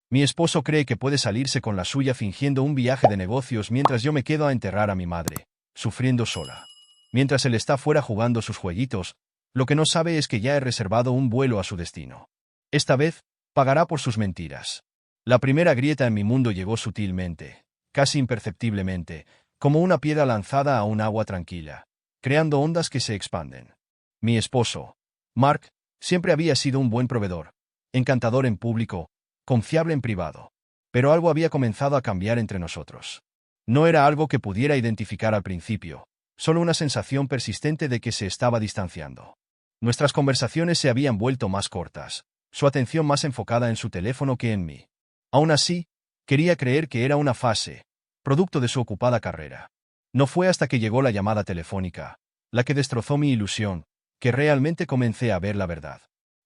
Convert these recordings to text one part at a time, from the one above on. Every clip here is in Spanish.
Mi esposo cree que puede salirse con la suya fingiendo un viaje de negocios mientras yo me quedo a enterrar a mi madre, sufriendo sola. Mientras él está fuera jugando sus jueguitos, lo que no sabe es que ya he reservado un vuelo a su destino. Esta vez, pagará por sus mentiras. La primera grieta en mi mundo llegó sutilmente, casi imperceptiblemente, como una piedra lanzada a un agua tranquila, creando ondas que se expanden. Mi esposo, Mark, siempre había sido un buen proveedor, encantador en público, confiable en privado. Pero algo había comenzado a cambiar entre nosotros. No era algo que pudiera identificar al principio, solo una sensación persistente de que se estaba distanciando. Nuestras conversaciones se habían vuelto más cortas, su atención más enfocada en su teléfono que en mí. Aún así, quería creer que era una fase, producto de su ocupada carrera. No fue hasta que llegó la llamada telefónica, la que destrozó mi ilusión, que realmente comencé a ver la verdad.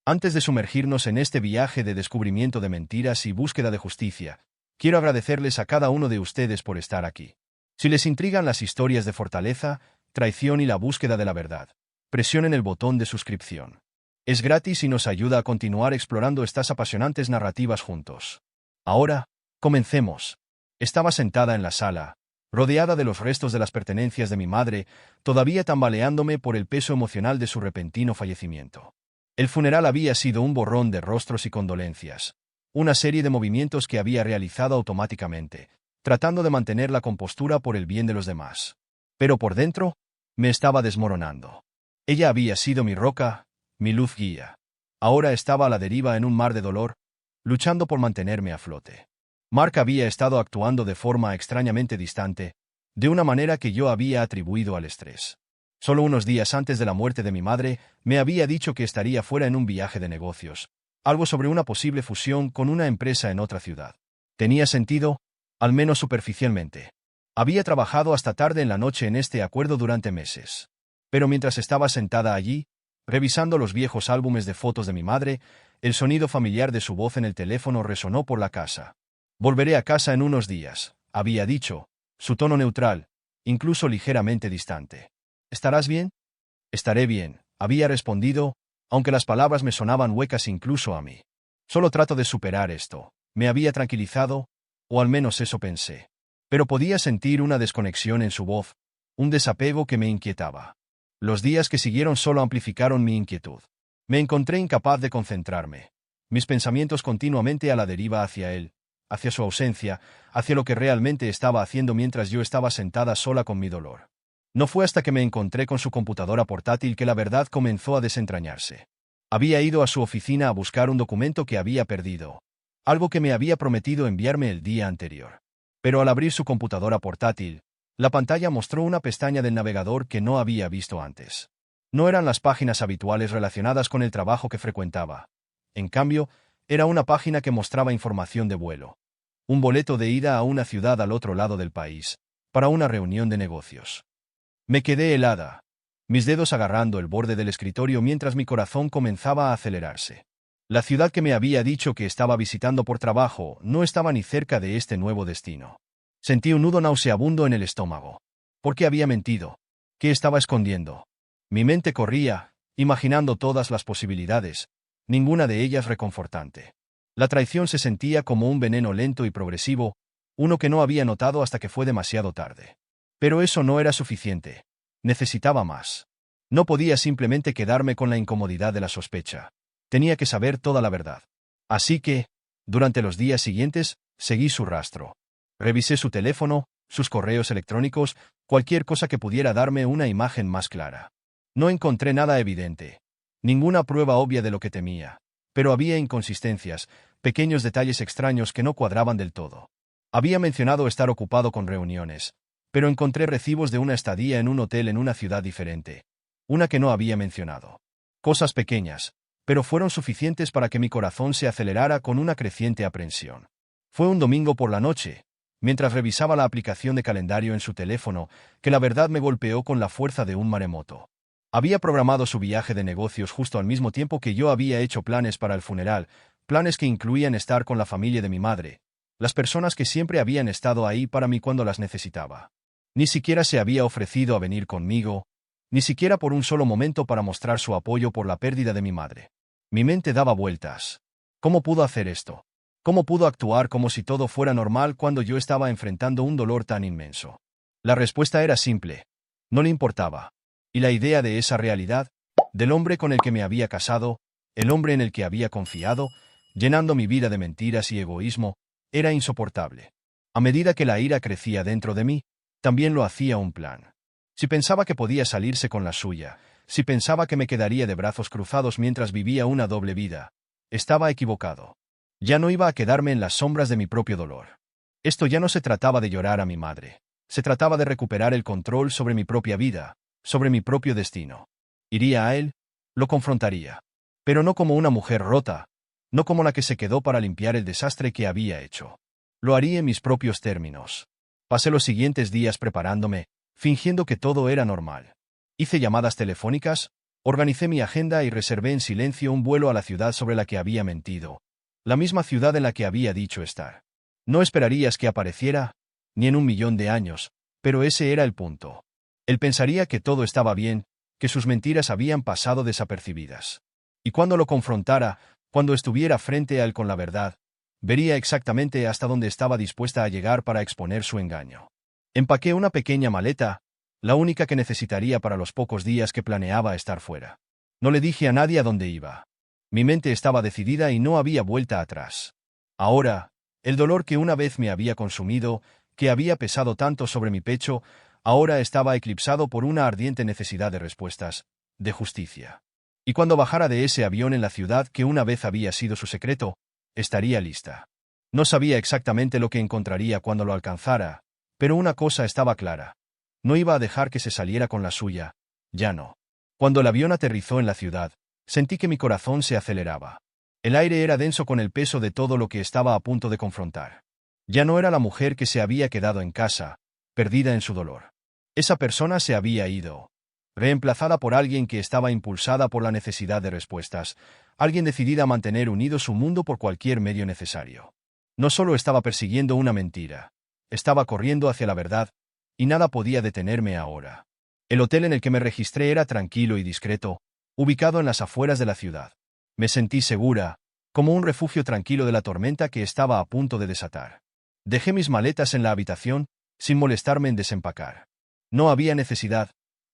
Antes de sumergirnos en este viaje de descubrimiento de mentiras y búsqueda de justicia, quiero agradecerles a cada uno de ustedes por estar aquí. Si les intrigan las historias de fortaleza, traición y la búsqueda de la verdad, presionen el botón de suscripción. Es gratis y nos ayuda a continuar explorando estas apasionantes narrativas juntos. Ahora, comencemos. Estaba sentada en la sala, rodeada de los restos de las pertenencias de mi madre, todavía tambaleándome por el peso emocional de su repentino fallecimiento. El funeral había sido un borrón de rostros y condolencias, una serie de movimientos que había realizado automáticamente, tratando de mantener la compostura por el bien de los demás. Pero por dentro, me estaba desmoronando. Ella había sido mi roca, mi luz guía. Ahora estaba a la deriva en un mar de dolor, luchando por mantenerme a flote. Mark había estado actuando de forma extrañamente distante, de una manera que yo había atribuido al estrés. Solo unos días antes de la muerte de mi madre, me había dicho que estaría fuera en un viaje de negocios, algo sobre una posible fusión con una empresa en otra ciudad. Tenía sentido, al menos superficialmente. Había trabajado hasta tarde en la noche en este acuerdo durante meses. Pero mientras estaba sentada allí, revisando los viejos álbumes de fotos de mi madre, el sonido familiar de su voz en el teléfono resonó por la casa. Volveré a casa en unos días, había dicho, su tono neutral, incluso ligeramente distante. ¿Estarás bien? Estaré bien, había respondido, aunque las palabras me sonaban huecas incluso a mí. Solo trato de superar esto, me había tranquilizado, o al menos eso pensé. Pero podía sentir una desconexión en su voz, un desapego que me inquietaba. Los días que siguieron solo amplificaron mi inquietud. Me encontré incapaz de concentrarme, mis pensamientos continuamente a la deriva hacia él, hacia su ausencia, hacia lo que realmente estaba haciendo mientras yo estaba sentada sola con mi dolor. No fue hasta que me encontré con su computadora portátil que la verdad comenzó a desentrañarse. Había ido a su oficina a buscar un documento que había perdido, algo que me había prometido enviarme el día anterior. Pero al abrir su computadora portátil, la pantalla mostró una pestaña del navegador que no había visto antes. No eran las páginas habituales relacionadas con el trabajo que frecuentaba. En cambio, era una página que mostraba información de vuelo. Un boleto de ida a una ciudad al otro lado del país, para una reunión de negocios. Me quedé helada, mis dedos agarrando el borde del escritorio mientras mi corazón comenzaba a acelerarse. La ciudad que me había dicho que estaba visitando por trabajo no estaba ni cerca de este nuevo destino. Sentí un nudo nauseabundo en el estómago. ¿Por qué había mentido? ¿Qué estaba escondiendo? Mi mente corría, imaginando todas las posibilidades, ninguna de ellas reconfortante. La traición se sentía como un veneno lento y progresivo, uno que no había notado hasta que fue demasiado tarde. Pero eso no era suficiente. Necesitaba más. No podía simplemente quedarme con la incomodidad de la sospecha. Tenía que saber toda la verdad. Así que, durante los días siguientes, seguí su rastro. Revisé su teléfono, sus correos electrónicos, cualquier cosa que pudiera darme una imagen más clara. No encontré nada evidente. Ninguna prueba obvia de lo que temía. Pero había inconsistencias, pequeños detalles extraños que no cuadraban del todo. Había mencionado estar ocupado con reuniones, pero encontré recibos de una estadía en un hotel en una ciudad diferente. Una que no había mencionado. Cosas pequeñas, pero fueron suficientes para que mi corazón se acelerara con una creciente aprensión. Fue un domingo por la noche, mientras revisaba la aplicación de calendario en su teléfono, que la verdad me golpeó con la fuerza de un maremoto. Había programado su viaje de negocios justo al mismo tiempo que yo había hecho planes para el funeral, planes que incluían estar con la familia de mi madre, las personas que siempre habían estado ahí para mí cuando las necesitaba. Ni siquiera se había ofrecido a venir conmigo, ni siquiera por un solo momento para mostrar su apoyo por la pérdida de mi madre. Mi mente daba vueltas. ¿Cómo pudo hacer esto? ¿Cómo pudo actuar como si todo fuera normal cuando yo estaba enfrentando un dolor tan inmenso? La respuesta era simple. No le importaba. Y la idea de esa realidad, del hombre con el que me había casado, el hombre en el que había confiado, llenando mi vida de mentiras y egoísmo, era insoportable. A medida que la ira crecía dentro de mí, también lo hacía un plan. Si pensaba que podía salirse con la suya, si pensaba que me quedaría de brazos cruzados mientras vivía una doble vida, estaba equivocado. Ya no iba a quedarme en las sombras de mi propio dolor. Esto ya no se trataba de llorar a mi madre. Se trataba de recuperar el control sobre mi propia vida, sobre mi propio destino. Iría a él, lo confrontaría. Pero no como una mujer rota, no como la que se quedó para limpiar el desastre que había hecho. Lo haría en mis propios términos. Pasé los siguientes días preparándome, fingiendo que todo era normal. Hice llamadas telefónicas, organicé mi agenda y reservé en silencio un vuelo a la ciudad sobre la que había mentido. La misma ciudad en la que había dicho estar. No esperarías que apareciera, ni en 1.000.000 de años, pero ese era el punto. Él pensaría que todo estaba bien, que sus mentiras habían pasado desapercibidas. Y cuando lo confrontara, cuando estuviera frente a él con la verdad, vería exactamente hasta dónde estaba dispuesta a llegar para exponer su engaño. Empaqué una pequeña maleta, la única que necesitaría para los pocos días que planeaba estar fuera. No le dije a nadie a dónde iba. Mi mente estaba decidida y no había vuelta atrás. Ahora, el dolor que una vez me había consumido, que había pesado tanto sobre mi pecho, ahora estaba eclipsado por una ardiente necesidad de respuestas, de justicia. Y cuando bajara de ese avión en la ciudad que una vez había sido su secreto, estaría lista. No sabía exactamente lo que encontraría cuando lo alcanzara, pero una cosa estaba clara. No iba a dejar que se saliera con la suya, ya no. Cuando el avión aterrizó en la ciudad, sentí que mi corazón se aceleraba. El aire era denso con el peso de todo lo que estaba a punto de confrontar. Ya no era la mujer que se había quedado en casa, perdida en su dolor. Esa persona se había ido, reemplazada por alguien que estaba impulsada por la necesidad de respuestas, alguien decidida a mantener unido su mundo por cualquier medio necesario. No solo estaba persiguiendo una mentira, estaba corriendo hacia la verdad, y nada podía detenerme ahora. El hotel en el que me registré era tranquilo y discreto, ubicado en las afueras de la ciudad. Me sentí segura, como un refugio tranquilo de la tormenta que estaba a punto de desatar. Dejé mis maletas en la habitación, sin molestarme en desempacar. No había necesidad.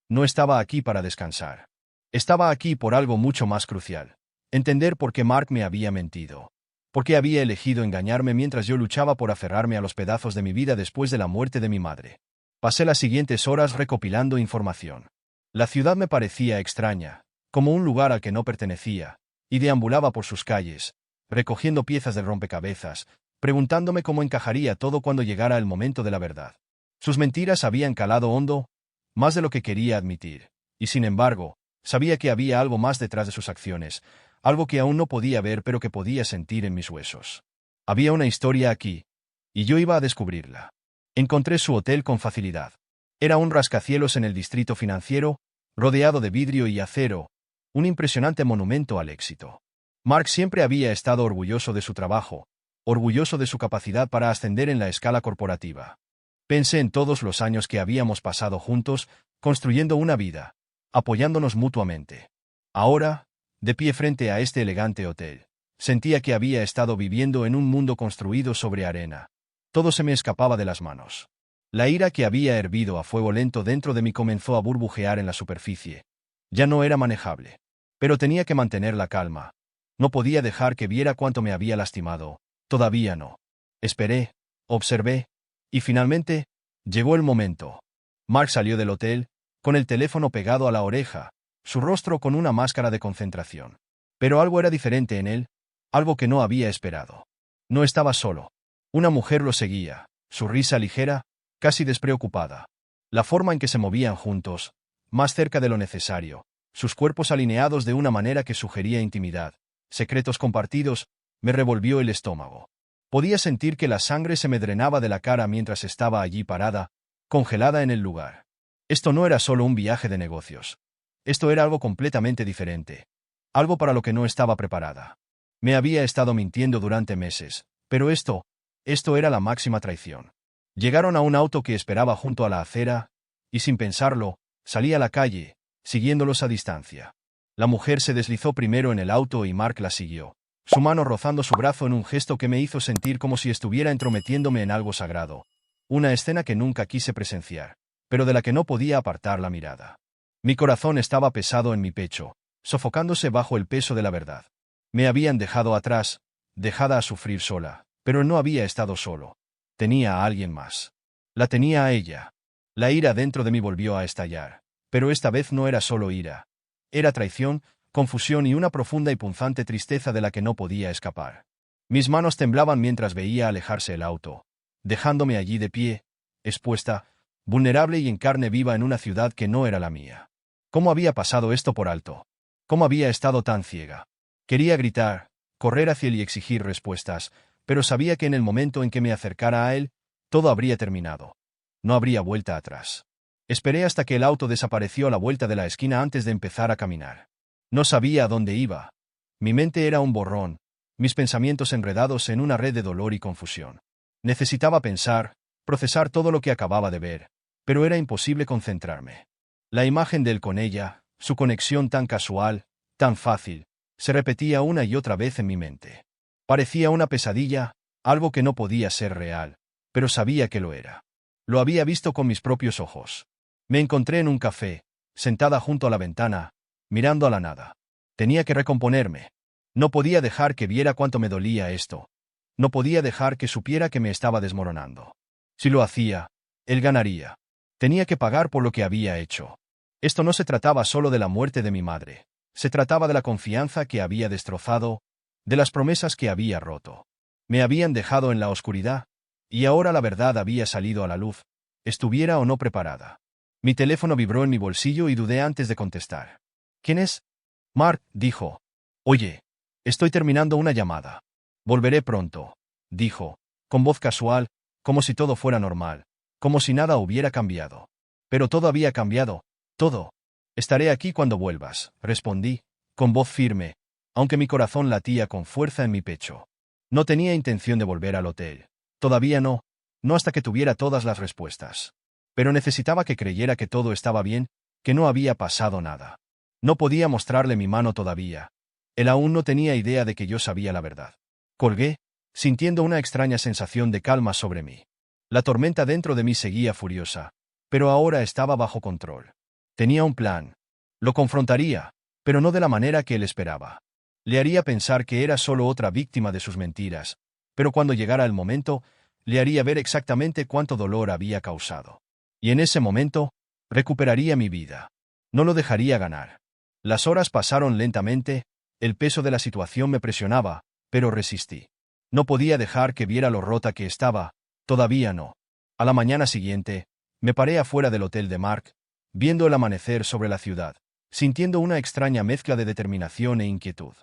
No estaba aquí para descansar. Estaba aquí por algo mucho más crucial. Entender por qué Mark me había mentido. Por qué había elegido engañarme mientras yo luchaba por aferrarme a los pedazos de mi vida después de la muerte de mi madre. Pasé las siguientes horas recopilando información. La ciudad me parecía extraña, como un lugar al que no pertenecía, y deambulaba por sus calles, recogiendo piezas del rompecabezas, preguntándome cómo encajaría todo cuando llegara el momento de la verdad. Sus mentiras habían calado hondo, más de lo que quería admitir, y sin embargo, sabía que había algo más detrás de sus acciones, algo que aún no podía ver pero que podía sentir en mis huesos. Había una historia aquí, y yo iba a descubrirla. Encontré su hotel con facilidad. Era un rascacielos en el distrito financiero, rodeado de vidrio y acero, un impresionante monumento al éxito. Mark siempre había estado orgulloso de su trabajo, orgulloso de su capacidad para ascender en la escala corporativa. Pensé en todos los años que habíamos pasado juntos, construyendo una vida, apoyándonos mutuamente. Ahora, de pie frente a este elegante hotel, sentía que había estado viviendo en un mundo construido sobre arena. Todo se me escapaba de las manos. La ira que había hervido a fuego lento dentro de mí comenzó a burbujear en la superficie. Ya no era manejable. Pero tenía que mantener la calma. No podía dejar que viera cuánto me había lastimado. Todavía no. Esperé, observé, y finalmente, llegó el momento. Mark salió del hotel, con el teléfono pegado a la oreja, su rostro con una máscara de concentración. Pero algo era diferente en él, algo que no había esperado. No estaba solo. Una mujer lo seguía, su risa ligera, casi despreocupada. La forma en que se movían juntos, más cerca de lo necesario, sus cuerpos alineados de una manera que sugería intimidad, secretos compartidos, me revolvió el estómago. Podía sentir que la sangre se me drenaba de la cara mientras estaba allí parada, congelada en el lugar. Esto no era solo un viaje de negocios. Esto era algo completamente diferente. Algo para lo que no estaba preparada. Me había estado mintiendo durante meses, pero esto era la máxima traición. Llegaron a un auto que esperaba junto a la acera, y sin pensarlo, salí a la calle, siguiéndolos a distancia. La mujer se deslizó primero en el auto y Mark la siguió, su mano rozando su brazo en un gesto que me hizo sentir como si estuviera entrometiéndome en algo sagrado. Una escena que nunca quise presenciar, pero de la que no podía apartar la mirada. Mi corazón estaba pesado en mi pecho, sofocándose bajo el peso de la verdad. Me habían dejado atrás, dejada a sufrir sola, pero no había estado solo. Tenía a alguien más. La tenía a ella. La ira dentro de mí volvió a estallar, pero esta vez no era solo ira. Era traición, confusión y una profunda y punzante tristeza de la que no podía escapar. Mis manos temblaban mientras veía alejarse el auto, dejándome allí de pie, expuesta, vulnerable y en carne viva en una ciudad que no era la mía. ¿Cómo había pasado esto por alto? ¿Cómo había estado tan ciega? Quería gritar, correr hacia él y exigir respuestas, pero sabía que en el momento en que me acercara a él, todo habría terminado. No habría vuelta atrás. Esperé hasta que el auto desapareció a la vuelta de la esquina antes de empezar a caminar. No sabía a dónde iba. Mi mente era un borrón, mis pensamientos enredados en una red de dolor y confusión. Necesitaba pensar, procesar todo lo que acababa de ver, pero era imposible concentrarme. La imagen de él con ella, su conexión tan casual, tan fácil, se repetía una y otra vez en mi mente. Parecía una pesadilla, algo que no podía ser real, pero sabía que lo era. Lo había visto con mis propios ojos. Me encontré en un café, sentada junto a la ventana, mirando a la nada. Tenía que recomponerme. No podía dejar que viera cuánto me dolía esto. No podía dejar que supiera que me estaba desmoronando. Si lo hacía, él ganaría. Tenía que pagar por lo que había hecho. Esto no se trataba solo de la muerte de mi madre. Se trataba de la confianza que había destrozado, de las promesas que había roto. Me habían dejado en la oscuridad, y ahora la verdad había salido a la luz, estuviera o no preparada. Mi teléfono vibró en mi bolsillo y dudé antes de contestar. ¿Quién es? Mark, dijo. Oye, estoy terminando una llamada. Volveré pronto, dijo, con voz casual, como si todo fuera normal, como si nada hubiera cambiado. Pero todo había cambiado, todo. Estaré aquí cuando vuelvas, respondí, con voz firme, aunque mi corazón latía con fuerza en mi pecho. No tenía intención de volver al hotel. Todavía no, no hasta que tuviera todas las respuestas. Pero necesitaba que creyera que todo estaba bien, que no había pasado nada. No podía mostrarle mi mano todavía. Él aún no tenía idea de que yo sabía la verdad. Colgué, sintiendo una extraña sensación de calma sobre mí. La tormenta dentro de mí seguía furiosa, pero ahora estaba bajo control. Tenía un plan. Lo confrontaría, pero no de la manera que él esperaba. Le haría pensar que era solo otra víctima de sus mentiras, pero cuando llegara el momento, le haría ver exactamente cuánto dolor había causado. Y en ese momento, recuperaría mi vida. No lo dejaría ganar. Las horas pasaron lentamente, el peso de la situación me presionaba, pero resistí. No podía dejar que viera lo rota que estaba, todavía no. A la mañana siguiente, me paré afuera del hotel de Mark, viendo el amanecer sobre la ciudad, sintiendo una extraña mezcla de determinación e inquietud.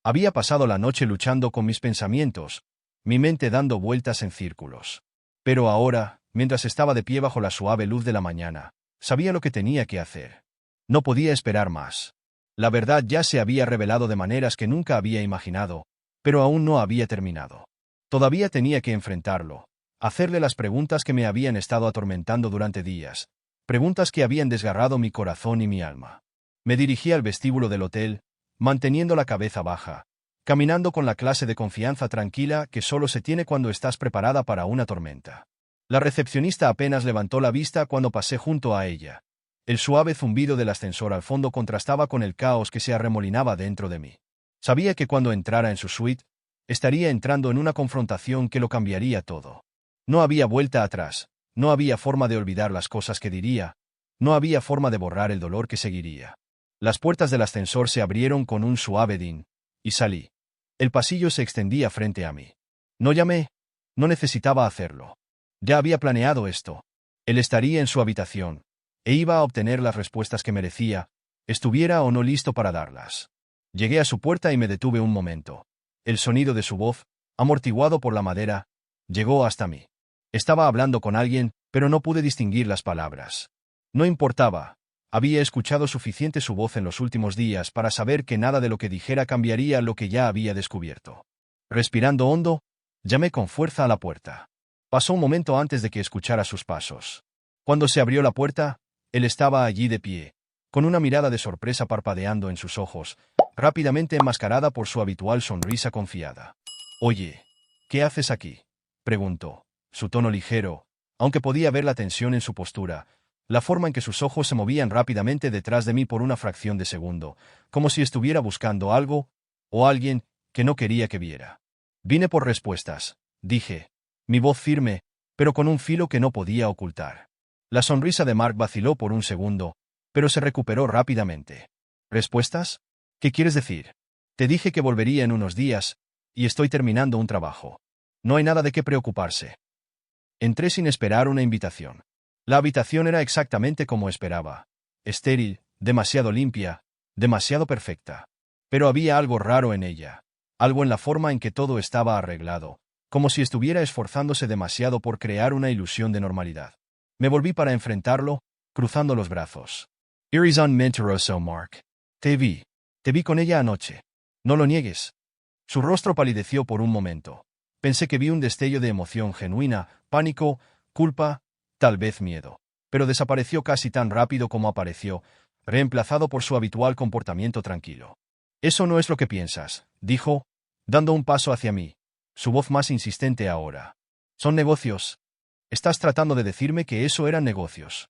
Había pasado la noche luchando con mis pensamientos, mi mente dando vueltas en círculos. Pero ahora, mientras estaba de pie bajo la suave luz de la mañana, sabía lo que tenía que hacer. No podía esperar más. La verdad ya se había revelado de maneras que nunca había imaginado, pero aún no había terminado. Todavía tenía que enfrentarlo, hacerle las preguntas que me habían estado atormentando durante días, preguntas que habían desgarrado mi corazón y mi alma. Me dirigí al vestíbulo del hotel, manteniendo la cabeza baja, caminando con la clase de confianza tranquila que solo se tiene cuando estás preparada para una tormenta. La recepcionista apenas levantó la vista cuando pasé junto a ella. El suave zumbido del ascensor al fondo contrastaba con el caos que se arremolinaba dentro de mí. Sabía que cuando entrara en su suite, estaría entrando en una confrontación que lo cambiaría todo. No había vuelta atrás, no había forma de olvidar las cosas que diría, no había forma de borrar el dolor que seguiría. Las puertas del ascensor se abrieron con un suave din, y salí. El pasillo se extendía frente a mí. No llamé, no necesitaba hacerlo. Ya había planeado esto. Él estaría en su habitación, e iba a obtener las respuestas que merecía, estuviera o no listo para darlas. Llegué a su puerta y me detuve un momento. El sonido de su voz, amortiguado por la madera, llegó hasta mí. Estaba hablando con alguien, pero no pude distinguir las palabras. No importaba. Había escuchado suficiente su voz en los últimos días para saber que nada de lo que dijera cambiaría lo que ya había descubierto. Respirando hondo, llamé con fuerza a la puerta. Pasó un momento antes de que escuchara sus pasos. Cuando se abrió la puerta, él estaba allí de pie, con una mirada de sorpresa parpadeando en sus ojos, rápidamente enmascarada por su habitual sonrisa confiada. «Oye, ¿qué haces aquí?», preguntó. Su tono ligero, aunque podía ver la tensión en su postura, la forma en que sus ojos se movían rápidamente detrás de mí por una fracción de segundo, como si estuviera buscando algo, o alguien, que no quería que viera. «Vine por respuestas», dije, mi voz firme, pero con un filo que no podía ocultar. La sonrisa de Mark vaciló por un segundo, pero se recuperó rápidamente. «¿Respuestas? ¿Qué quieres decir? Te dije que volvería en unos días, y estoy terminando un trabajo. No hay nada de qué preocuparse». Entré sin esperar una invitación. La habitación era exactamente como esperaba. Estéril, demasiado limpia, demasiado perfecta. Pero había algo raro en ella. Algo en la forma en que todo estaba arreglado, como si estuviera esforzándose demasiado por crear una ilusión de normalidad. Me volví para enfrentarlo, cruzando los brazos. «Eres un mentiroso, Mark. Te vi con ella anoche. No lo niegues». Su rostro palideció por un momento. Pensé que vi un destello de emoción genuina, pánico, culpa, tal vez miedo. Pero desapareció casi tan rápido como apareció, reemplazado por su habitual comportamiento tranquilo. «Eso no es lo que piensas», dijo, dando un paso hacia mí, su voz más insistente ahora. «Son negocios. Estás tratando de decirme que eso eran negocios».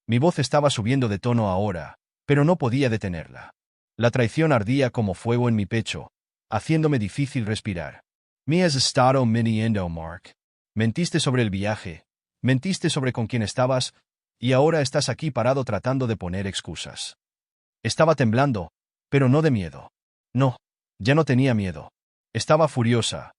Mi voz estaba subiendo de tono ahora, pero no podía detenerla. La traición ardía como fuego en mi pecho, haciéndome difícil respirar. «Me has estado mintiendo, Mark. Mentiste sobre el viaje, mentiste sobre con quién estabas, y ahora estás aquí parado tratando de poner excusas». Estaba temblando, pero no de miedo. No, ya no tenía miedo. Estaba furiosa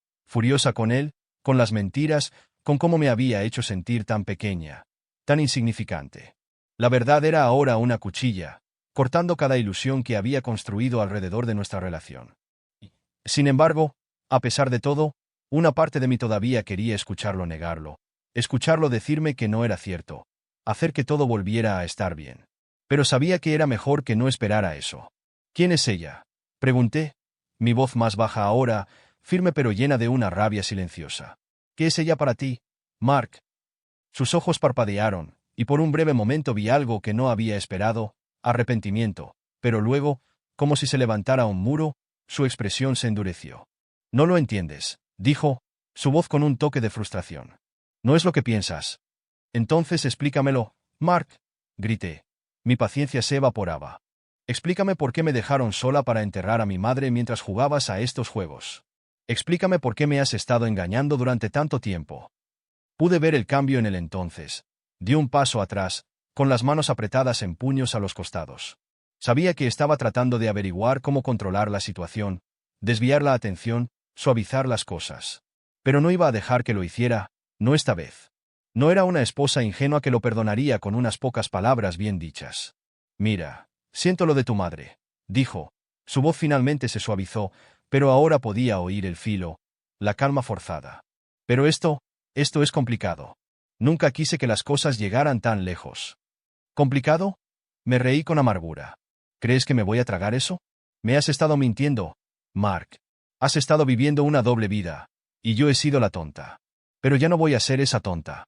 con él, con las mentiras, con cómo me había hecho sentir tan pequeña, tan insignificante. La verdad era ahora una cuchilla, cortando cada ilusión que había construido alrededor de nuestra relación. Sin embargo, a pesar de todo, una parte de mí todavía quería escucharlo negarlo, escucharlo decirme que no era cierto, hacer que todo volviera a estar bien. Pero sabía que era mejor que no esperara eso. «¿Quién es ella?», pregunté, mi voz más baja ahora, firme pero llena de una rabia silenciosa. «¿Qué es ella para ti, Mark?». Sus ojos parpadearon, y por un breve momento vi algo que no había esperado, arrepentimiento, pero luego, como si se levantara un muro, su expresión se endureció. «No lo entiendes», dijo, su voz con un toque de frustración. «No es lo que piensas». «Entonces explícamelo, Mark», grité. Mi paciencia se evaporaba. «Explícame por qué me dejaron sola para enterrar a mi madre mientras jugabas a estos juegos. Explícame por qué me has estado engañando durante tanto tiempo». Pude ver el cambio en él entonces. Dio un paso atrás, con las manos apretadas en puños a los costados. Sabía que estaba tratando de averiguar cómo controlar la situación, desviar la atención, suavizar las cosas. Pero no iba a dejar que lo hiciera, no esta vez. No era una esposa ingenua que lo perdonaría con unas pocas palabras bien dichas. «Mira, siento lo de tu madre», dijo. Su voz finalmente se suavizó, pero ahora podía oír el filo, la calma forzada. «Pero esto es complicado. Nunca quise que las cosas llegaran tan lejos». «¿Complicado?». Me reí con amargura. «¿Crees que me voy a tragar eso? Me has estado mintiendo, Mark. Has estado viviendo una doble vida, y yo he sido la tonta. Pero ya no voy a ser esa tonta».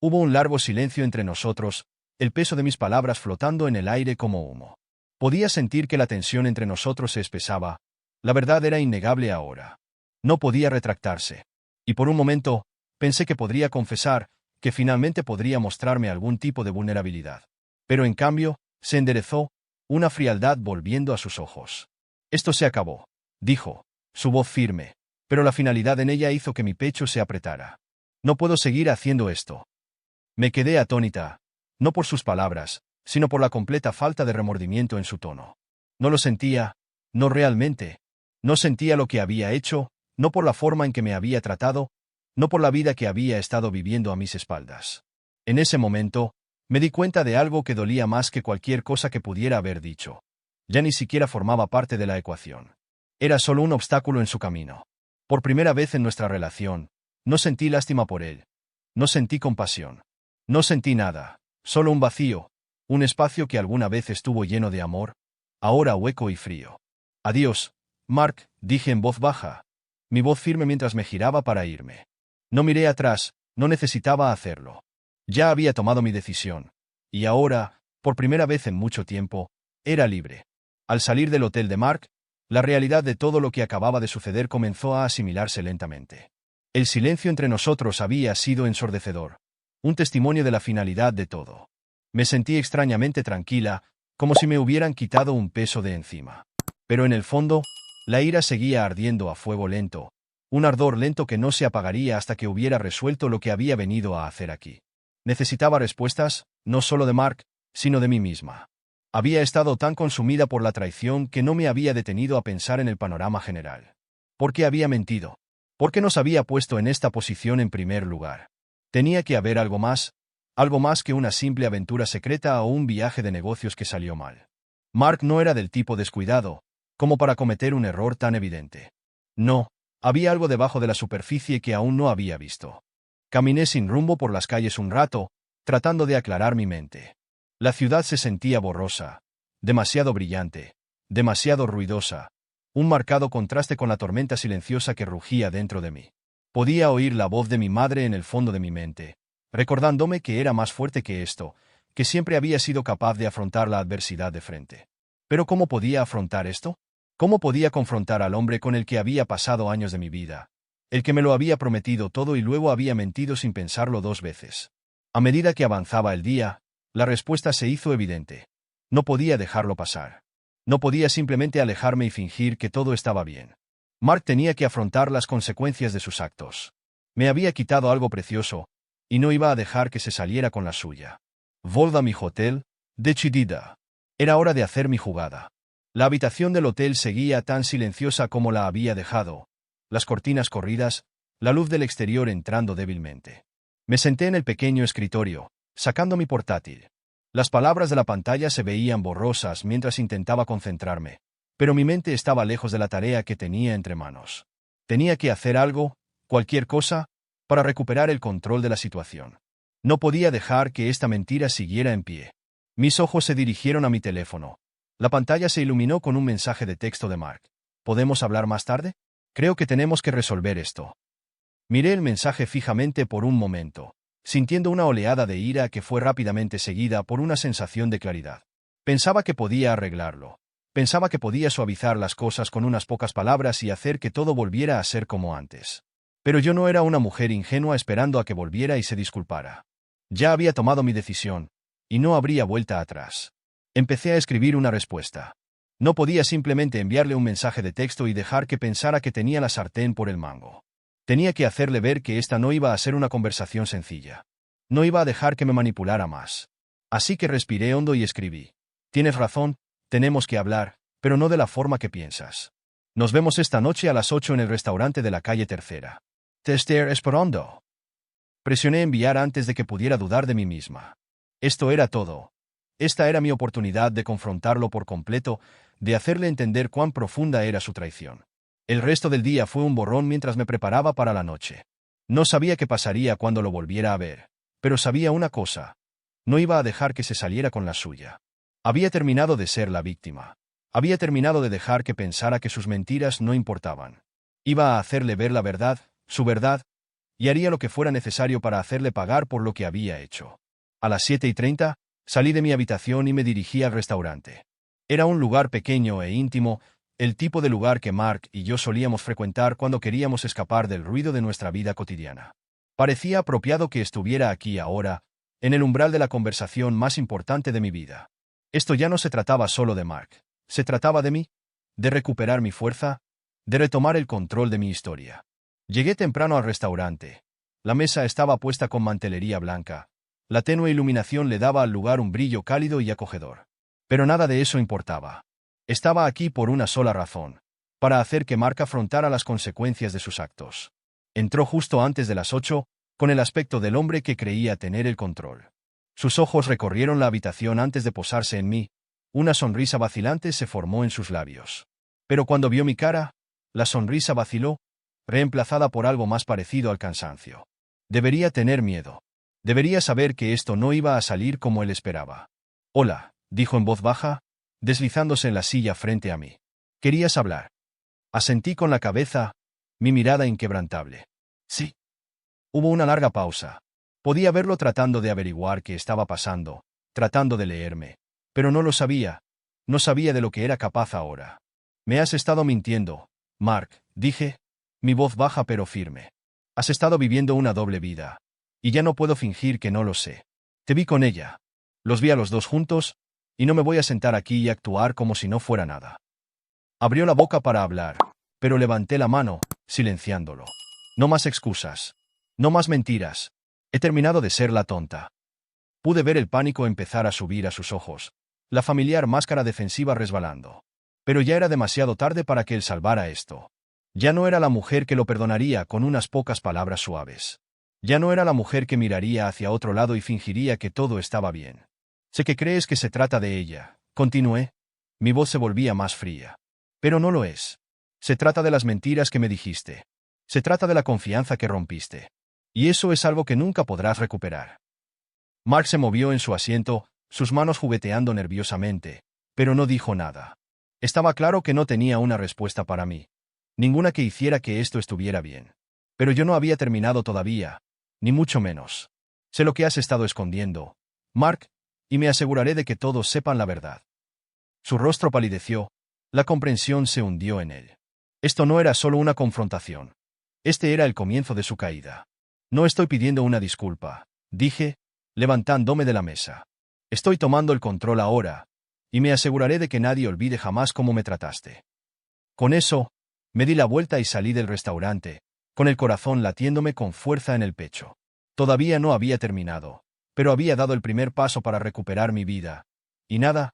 Hubo un largo silencio entre nosotros, el peso de mis palabras flotando en el aire como humo. Podía sentir que la tensión entre nosotros se espesaba. La verdad era innegable ahora. No podía retractarse. Y por un momento, pensé que podría confesar, que finalmente podría mostrarme algún tipo de vulnerabilidad. Pero en cambio, se enderezó, una frialdad volviendo a sus ojos. «Esto se acabó», dijo, su voz firme, pero la finalidad en ella hizo que mi pecho se apretara. «No puedo seguir haciendo esto». Me quedé atónita, no por sus palabras, sino por la completa falta de remordimiento en su tono. No lo sentía, no realmente. No sentía lo que había hecho, no por la forma en que me había tratado, no por la vida que había estado viviendo a mis espaldas. En ese momento, me di cuenta de algo que dolía más que cualquier cosa que pudiera haber dicho. Ya ni siquiera formaba parte de la ecuación. Era solo un obstáculo en su camino. Por primera vez en nuestra relación, no sentí lástima por él. No sentí compasión. No sentí nada, solo un vacío, un espacio que alguna vez estuvo lleno de amor, ahora hueco y frío. «Adiós, Mark», dije en voz baja, mi voz firme mientras me giraba para irme. No miré atrás, no necesitaba hacerlo. Ya había tomado mi decisión. Y ahora, por primera vez en mucho tiempo, Era libre. Al salir del hotel de Mark, la realidad de todo lo que acababa de suceder comenzó a asimilarse lentamente. El silencio entre nosotros había sido ensordecedor, un testimonio de la finalidad de todo. Me sentí extrañamente tranquila, como si me hubieran quitado un peso de encima. Pero en el fondo, la ira seguía ardiendo a fuego lento, un ardor lento que no se apagaría hasta que hubiera resuelto lo que había venido a hacer aquí. Necesitaba respuestas, no solo de Mark, sino de mí misma. Había estado tan consumida por la traición que no me había detenido a pensar en el panorama general. ¿Por qué había mentido? ¿Por qué nos había puesto en esta posición en primer lugar? Tenía que haber algo más que una simple aventura secreta o un viaje de negocios que salió mal. Mark no era del tipo descuidado, como para cometer un error tan evidente. No, había algo debajo de la superficie que aún no había visto. Caminé sin rumbo por las calles un rato, tratando de aclarar mi mente. La ciudad se sentía borrosa, demasiado brillante, demasiado ruidosa, un marcado contraste con la tormenta silenciosa que rugía dentro de mí. Podía oír la voz de mi madre en el fondo de mi mente, recordándome que era más fuerte que esto, que siempre había sido capaz de afrontar la adversidad de frente. Pero ¿cómo podía afrontar esto? ¿Cómo podía confrontar al hombre con el que había pasado años de mi vida? El que me lo había prometido todo y luego había mentido sin pensarlo 2 veces. A medida que avanzaba el día, la respuesta se hizo evidente. No podía dejarlo pasar. No podía simplemente alejarme y fingir que todo estaba bien. Mark tenía que afrontar las consecuencias de sus actos. Me había quitado algo precioso, y no iba a dejar que se saliera con la suya. Volva a mi hotel, decidida. Era hora de hacer mi jugada. La habitación del hotel seguía tan silenciosa como la había dejado, las cortinas corridas, la luz del exterior entrando débilmente. Me senté en el pequeño escritorio, sacando mi portátil. Las palabras de la pantalla se veían borrosas mientras intentaba concentrarme, pero mi mente estaba lejos de la tarea que tenía entre manos. Tenía que hacer algo, cualquier cosa, para recuperar el control de la situación. No podía dejar que esta mentira siguiera en pie. Mis ojos se dirigieron a mi teléfono. La pantalla se iluminó con un mensaje de texto de Mark. ¿Podemos hablar más tarde? Creo que tenemos que resolver esto. Miré el mensaje fijamente por un momento, sintiendo una oleada de ira que fue rápidamente seguida por una sensación de claridad. Pensaba que podía arreglarlo. Pensaba que podía suavizar las cosas con unas pocas palabras y hacer que todo volviera a ser como antes. Pero yo no era una mujer ingenua esperando a que volviera y se disculpara. Ya había tomado mi decisión, y no habría vuelta atrás. Empecé a escribir una respuesta. No podía simplemente enviarle un mensaje de texto y dejar que pensara que tenía la sartén por el mango. Tenía que hacerle ver que esta no iba a ser una conversación sencilla. No iba a dejar que me manipulara más. Así que respiré hondo y escribí. Tienes razón, tenemos que hablar, pero no de la forma que piensas. Nos vemos esta noche a las 8 en el restaurante de la calle Tercera. Te estoy esperando. Presioné enviar antes de que pudiera dudar de mí misma. Esto era todo. Esta era mi oportunidad de confrontarlo por completo, de hacerle entender cuán profunda era su traición. El resto del día fue un borrón mientras me preparaba para la noche. No sabía qué pasaría cuando lo volviera a ver, pero sabía una cosa. No iba a dejar que se saliera con la suya. Había terminado de ser la víctima. Había terminado de dejar que pensara que sus mentiras no importaban. Iba a hacerle ver la verdad, su verdad, y haría lo que fuera necesario para hacerle pagar por lo que había hecho. A las 7:30, salí de mi habitación y me dirigí al restaurante. Era un lugar pequeño e íntimo, el tipo de lugar que Mark y yo solíamos frecuentar cuando queríamos escapar del ruido de nuestra vida cotidiana. Parecía apropiado que estuviera aquí ahora, en el umbral de la conversación más importante de mi vida. Esto ya no se trataba solo de Mark. Se trataba de mí, de recuperar mi fuerza, de retomar el control de mi historia. Llegué temprano al restaurante. La mesa estaba puesta con mantelería blanca. La tenue iluminación le daba al lugar un brillo cálido y acogedor. Pero nada de eso importaba. Estaba aquí por una sola razón, para hacer que Mark afrontara las consecuencias de sus actos. Entró justo antes de las 8, con el aspecto del hombre que creía tener el control. Sus ojos recorrieron la habitación antes de posarse en mí, una sonrisa vacilante se formó en sus labios. Pero cuando vio mi cara, la sonrisa vaciló, reemplazada por algo más parecido al cansancio. Debería tener miedo. Debería saber que esto no iba a salir como él esperaba. Hola, dijo en voz baja, deslizándose en la silla frente a mí. ¿Querías hablar? Asentí con la cabeza, mi mirada inquebrantable. Sí. Hubo una larga pausa. Podía verlo tratando de averiguar qué estaba pasando, tratando de leerme. Pero no lo sabía. No sabía de lo que era capaz ahora. Me has estado mintiendo, Mark, dije, mi voz baja pero firme. Has estado viviendo una doble vida. Y ya no puedo fingir que no lo sé. Te vi con ella. Los vi a los dos juntos, y no me voy a sentar aquí y actuar como si no fuera nada. Abrió la boca para hablar, pero levanté la mano, silenciándolo. No más excusas. No más mentiras. He terminado de ser la tonta. Pude ver el pánico empezar a subir a sus ojos, la familiar máscara defensiva resbalando. Pero ya era demasiado tarde para que él salvara esto. Ya no era la mujer que lo perdonaría con unas pocas palabras suaves. Ya no era la mujer que miraría hacia otro lado y fingiría que todo estaba bien. Sé que crees que se trata de ella, continué. Mi voz se volvía más fría. Pero no lo es. Se trata de las mentiras que me dijiste. Se trata de la confianza que rompiste. Y eso es algo que nunca podrás recuperar. Mark se movió en su asiento, sus manos jugueteando nerviosamente, pero no dijo nada. Estaba claro que no tenía una respuesta para mí. Ninguna que hiciera que esto estuviera bien. Pero yo no había terminado todavía, ni mucho menos. Sé lo que has estado escondiendo, Mark, y me aseguraré de que todos sepan la verdad. Su rostro palideció, la comprensión se hundió en él. Esto no era solo una confrontación. Este era el comienzo de su caída. No estoy pidiendo una disculpa, dije, levantándome de la mesa. Estoy tomando el control ahora, y me aseguraré de que nadie olvide jamás cómo me trataste. Con eso, me di la vuelta y salí del restaurante, con el corazón latiéndome con fuerza en el pecho. Todavía no había terminado, pero había dado el primer paso para recuperar mi vida, y nada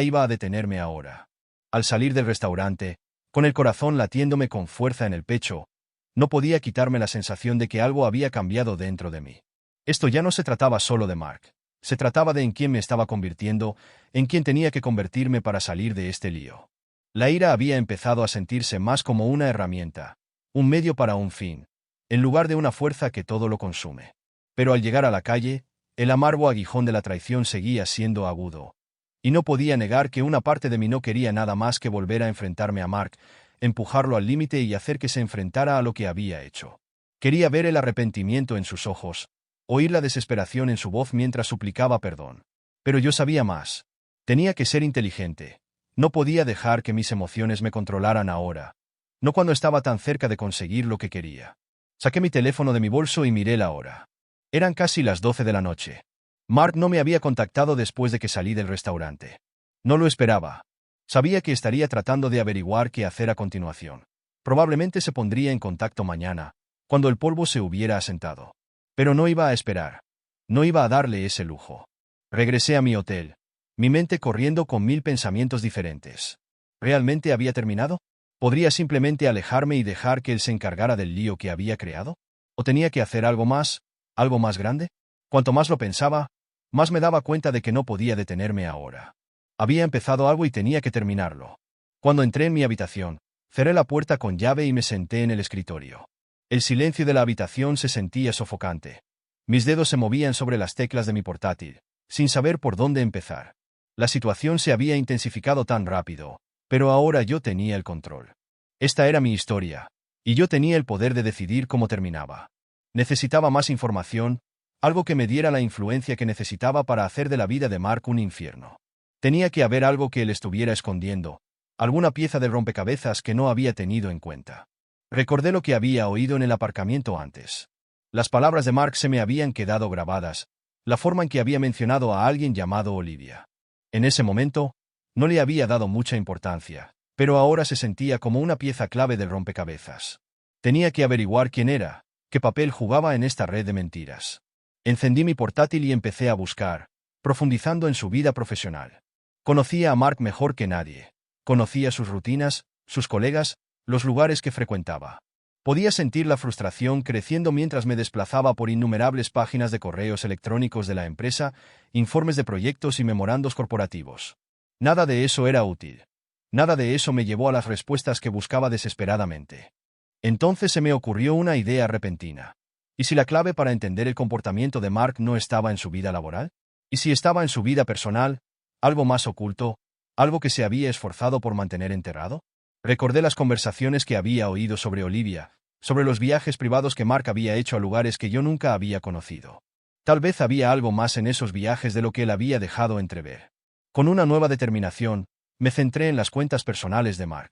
iba a detenerme ahora. Al salir del restaurante, con el corazón latiéndome con fuerza en el pecho, no podía quitarme la sensación de que algo había cambiado dentro de mí. Esto ya no se trataba solo de Mark. Se trataba de en quién me estaba convirtiendo, en quién tenía que convertirme para salir de este lío. La ira había empezado a sentirse más como una herramienta, un medio para un fin, en lugar de una fuerza que todo lo consume. Pero al llegar a la calle, el amargo aguijón de la traición seguía siendo agudo. Y no podía negar que una parte de mí no quería nada más que volver a enfrentarme a Mark, empujarlo al límite y hacer que se enfrentara a lo que había hecho. Quería ver el arrepentimiento en sus ojos, oír la desesperación en su voz mientras suplicaba perdón. Pero yo sabía más. Tenía que ser inteligente. No podía dejar que mis emociones me controlaran ahora. No cuando estaba tan cerca de conseguir lo que quería. Saqué mi teléfono de mi bolso y miré la hora. Eran casi las 12 de la noche. Mark no me había contactado después de que salí del restaurante. No lo esperaba. Sabía que estaría tratando de averiguar qué hacer a continuación. Probablemente se pondría en contacto mañana, cuando el polvo se hubiera asentado. Pero no iba a esperar. No iba a darle ese lujo. Regresé a mi hotel, mi mente corriendo con 1000 pensamientos diferentes. ¿Realmente había terminado? ¿Podría simplemente alejarme y dejar que él se encargara del lío que había creado? ¿O tenía que hacer algo más grande? Cuanto más lo pensaba, más me daba cuenta de que no podía detenerme ahora. Había empezado algo y tenía que terminarlo. Cuando entré en mi habitación, cerré la puerta con llave y me senté en el escritorio. El silencio de la habitación se sentía sofocante. Mis dedos se movían sobre las teclas de mi portátil, sin saber por dónde empezar. La situación se había intensificado tan rápido, pero ahora yo tenía el control. Esta era mi historia, y yo tenía el poder de decidir cómo terminaba. Necesitaba más información, algo que me diera la influencia que necesitaba para hacer de la vida de Mark un infierno. Tenía que haber algo que él estuviera escondiendo, alguna pieza del rompecabezas que no había tenido en cuenta. Recordé lo que había oído en el aparcamiento antes. Las palabras de Mark se me habían quedado grabadas, la forma en que había mencionado a alguien llamado Olivia. En ese momento, no le había dado mucha importancia, pero ahora se sentía como una pieza clave del rompecabezas. Tenía que averiguar quién era, qué papel jugaba en esta red de mentiras. Encendí mi portátil y empecé a buscar, profundizando en su vida profesional. Conocía a Mark mejor que nadie. Conocía sus rutinas, sus colegas, los lugares que frecuentaba. Podía sentir la frustración creciendo mientras me desplazaba por innumerables páginas de correos electrónicos de la empresa, informes de proyectos y memorandos corporativos. Nada de eso era útil. Nada de eso me llevó a las respuestas que buscaba desesperadamente. Entonces se me ocurrió una idea repentina. ¿Y si la clave para entender el comportamiento de Mark no estaba en su vida laboral? ¿Y si estaba en su vida personal, algo más oculto, algo que se había esforzado por mantener enterrado? Recordé las conversaciones que había oído sobre Olivia, sobre los viajes privados que Mark había hecho a lugares que yo nunca había conocido. Tal vez había algo más en esos viajes de lo que él había dejado entrever. Con una nueva determinación, Me centré en las cuentas personales de Mark.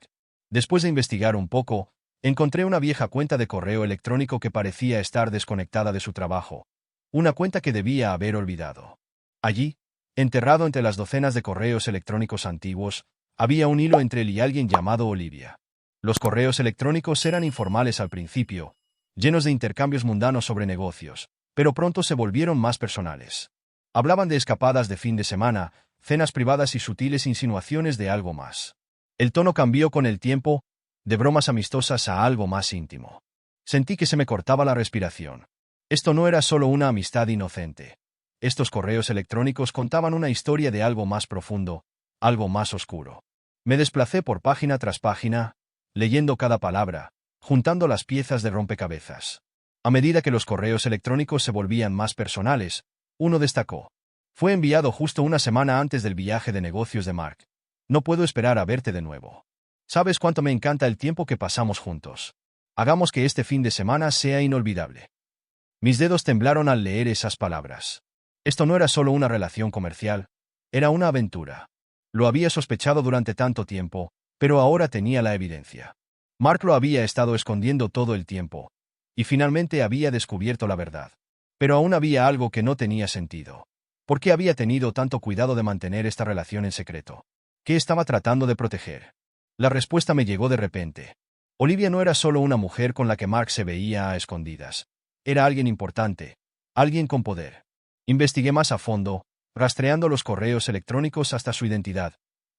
Después de investigar un poco, encontré una vieja cuenta de correo electrónico que parecía estar desconectada de su trabajo, una cuenta que debía haber olvidado. Allí, enterrado entre las docenas de correos electrónicos antiguos, había un hilo entre él y alguien llamado Olivia. Los correos electrónicos eran informales al principio, llenos de intercambios mundanos sobre negocios, pero pronto se volvieron más personales. Hablaban de escapadas de fin de semana, cenas privadas y sutiles insinuaciones de algo más. El tono cambió con el tiempo, de bromas amistosas a algo más íntimo. Sentí que se me cortaba la respiración. Esto no era solo una amistad inocente. Estos correos electrónicos contaban una historia de algo más profundo, algo más oscuro. Me desplacé por página tras página, leyendo cada palabra, juntando las piezas de rompecabezas. A medida que los correos electrónicos se volvían más personales, uno destacó. Fue enviado justo una semana antes del viaje de negocios de Mark. No puedo esperar a verte de nuevo. ¿Sabes cuánto me encanta el tiempo que pasamos juntos? Hagamos que este fin de semana sea inolvidable. Mis dedos temblaron al leer esas palabras. Esto no era solo una relación comercial, era una aventura. Lo había sospechado durante tanto tiempo, pero ahora tenía la evidencia. Mark lo había estado escondiendo todo el tiempo, y finalmente había descubierto la verdad. Pero aún había algo que no tenía sentido. ¿Por qué había tenido tanto cuidado de mantener esta relación en secreto? ¿Qué estaba tratando de proteger? La respuesta me llegó de repente. Olivia no era solo una mujer con la que Mark se veía a escondidas. Era alguien importante, alguien con poder. Investigué más a fondo, rastreando los correos electrónicos hasta su identidad.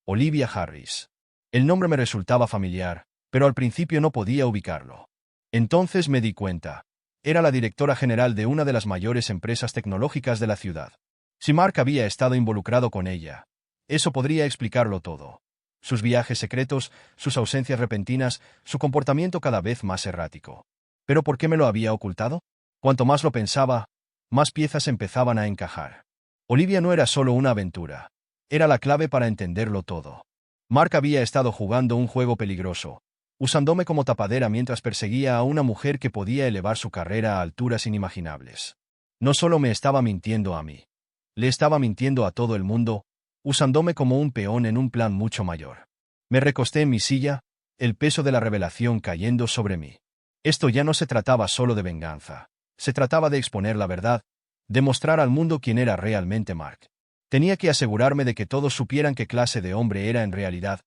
Olivia Harris. El nombre me resultaba familiar, pero al principio no podía ubicarlo. Entonces me di cuenta. Era la directora general de una de las mayores empresas tecnológicas de la ciudad. Si Mark había estado involucrado con ella, eso podría explicarlo todo. Sus viajes secretos, sus ausencias repentinas, su comportamiento cada vez más errático. ¿Pero por qué me lo había ocultado? Cuanto más lo pensaba, más piezas empezaban a encajar. Olivia no era solo una aventura. Era la clave para entenderlo todo. Mark había estado jugando un juego peligroso, usándome como tapadera mientras perseguía a una mujer que podía elevar su carrera a alturas inimaginables. No solo me estaba mintiendo a mí. Le estaba mintiendo a todo el mundo, usándome como un peón en un plan mucho mayor. Me recosté en mi silla, el peso de la revelación cayendo sobre mí. Esto ya no se trataba solo de venganza. Se trataba de exponer la verdad, de mostrar al mundo quién era realmente Mark. Tenía que asegurarme de que todos supieran qué clase de hombre era en realidad,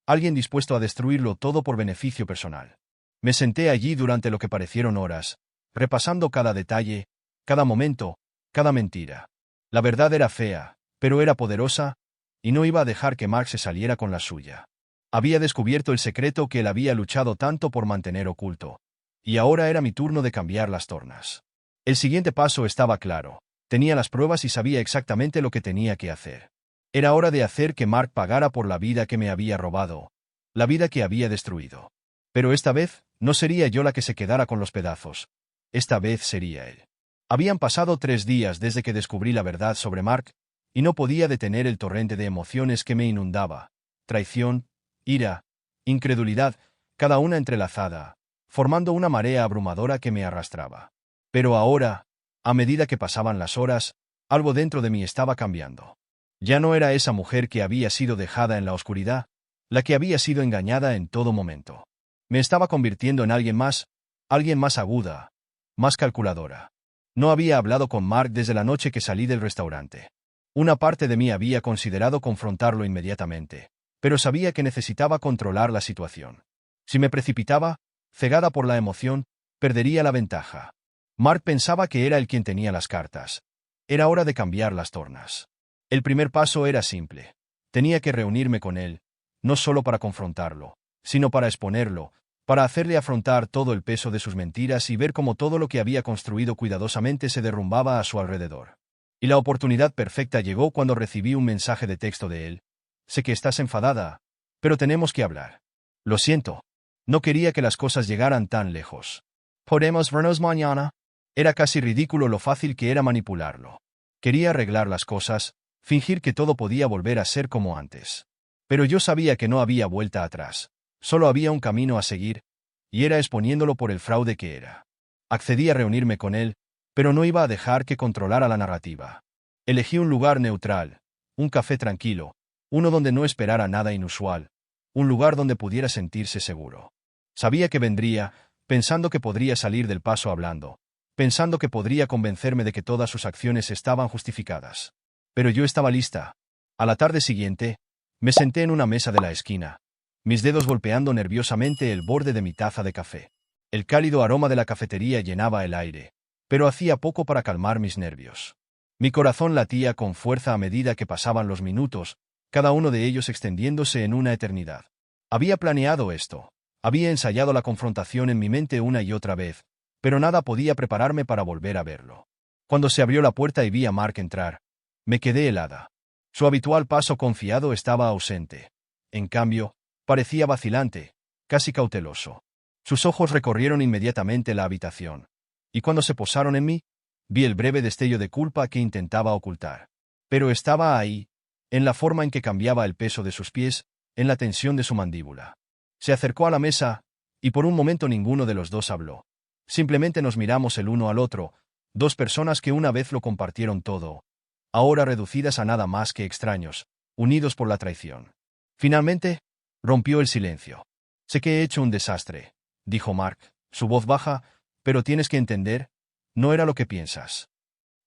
alguien dispuesto a destruirlo todo por beneficio personal. Me senté allí durante lo que parecieron horas, repasando cada detalle, cada momento, cada mentira. La verdad era fea, pero era poderosa, y no iba a dejar que Mark se saliera con la suya. Había descubierto el secreto que él había luchado tanto por mantener oculto, y ahora era mi turno de cambiar las tornas. El siguiente paso estaba claro. Tenía las pruebas y sabía exactamente lo que tenía que hacer. Era hora de hacer que Mark pagara por la vida que me había robado, la vida que había destruido. Pero esta vez, no sería yo la que se quedara con los pedazos. Esta vez sería él. Habían pasado 3 días desde que descubrí la verdad sobre Mark, y no podía detener el torrente de emociones que me inundaba. Traición, ira, incredulidad, cada una entrelazada, formando una marea abrumadora que me arrastraba. Pero ahora, a medida que pasaban las horas, algo dentro de mí estaba cambiando. Ya no era esa mujer que había sido dejada en la oscuridad, la que había sido engañada en todo momento. Me estaba convirtiendo en alguien más aguda, más calculadora. No había hablado con Mark desde la noche que salí del restaurante. Una parte de mí había considerado confrontarlo inmediatamente, pero sabía que necesitaba controlar la situación. Si me precipitaba, cegada por la emoción, perdería la ventaja. Mark pensaba que era él quien tenía las cartas. Era hora de cambiar las tornas. El primer paso era simple. Tenía que reunirme con él, no solo para confrontarlo, sino para exponerlo, para hacerle afrontar todo el peso de sus mentiras y ver cómo todo lo que había construido cuidadosamente se derrumbaba a su alrededor. Y la oportunidad perfecta llegó cuando recibí un mensaje de texto de él. Sé que estás enfadada, pero tenemos que hablar. Lo siento. No quería que las cosas llegaran tan lejos. ¿Podemos vernos mañana? Era casi ridículo lo fácil que era manipularlo. Quería arreglar las cosas, fingir que todo podía volver a ser como antes. Pero yo sabía que no había vuelta atrás. Solo había un camino a seguir, y era exponiéndolo por el fraude que era. Accedí a reunirme con él, pero no iba a dejar que controlara la narrativa. Elegí un lugar neutral, un café tranquilo, Uno donde no esperara nada inusual. Un lugar donde pudiera sentirse seguro. Sabía que vendría, pensando que podría salir del paso hablando. Pensando que podría convencerme de que todas sus acciones estaban justificadas. Pero yo estaba lista. A la tarde siguiente, me senté en una mesa de la esquina, mis dedos golpeando nerviosamente el borde de mi taza de café. El cálido aroma de la cafetería llenaba el aire, pero hacía poco para calmar mis nervios. Mi corazón latía con fuerza a medida que pasaban los minutos, cada uno de ellos extendiéndose en una eternidad. Había planeado esto. Había ensayado la confrontación en mi mente una y otra vez, pero nada podía prepararme para volver a verlo. Cuando se abrió la puerta y vi a Mark entrar, me quedé helada. Su habitual paso confiado estaba ausente. En cambio, parecía vacilante, casi cauteloso. Sus ojos recorrieron inmediatamente la habitación. Y cuando se posaron en mí, vi el breve destello de culpa que intentaba ocultar. Pero estaba ahí, en la forma en que cambiaba el peso de sus pies, en la tensión de su mandíbula. Se acercó a la mesa, y por un momento ninguno de los dos habló. Simplemente nos miramos el uno al otro, dos personas que una vez lo compartieron todo, ahora reducidas a nada más que extraños, unidos por la traición. Finalmente, rompió el silencio. Sé que he hecho un desastre, dijo Mark, su voz baja, pero tienes que entender, no era lo que piensas.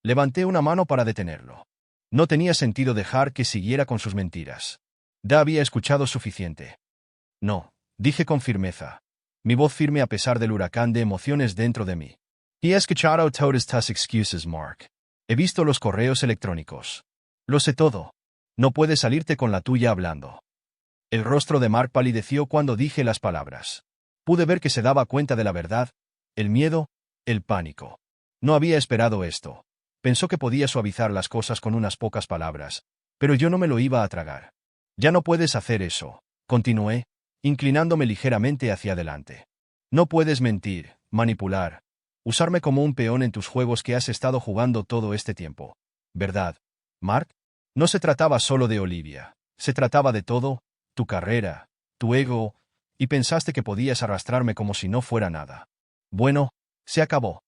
Levanté una mano para detenerlo. No tenía sentido dejar que siguiera con sus mentiras. Ya había escuchado suficiente. No, dije con firmeza. Mi voz firme a pesar del huracán de emociones dentro de mí. He escuchado todas tus excuses, Mark. He visto los correos electrónicos. Lo sé todo. No puedes salirte con la tuya hablando. El rostro de Mark palideció cuando dije las palabras. Pude ver que se daba cuenta de la verdad, el miedo, el pánico. No había esperado esto. Pensó que podía suavizar las cosas con unas pocas palabras, pero yo no me lo iba a tragar. Ya no puedes hacer eso, continué, inclinándome ligeramente hacia adelante. No puedes mentir, manipular, usarme como un peón en tus juegos que has estado jugando todo este tiempo. ¿Verdad, Mark? No se trataba solo de Olivia, se trataba de todo, tu carrera, tu ego, y pensaste que podías arrastrarme como si no fuera nada. Bueno, se acabó.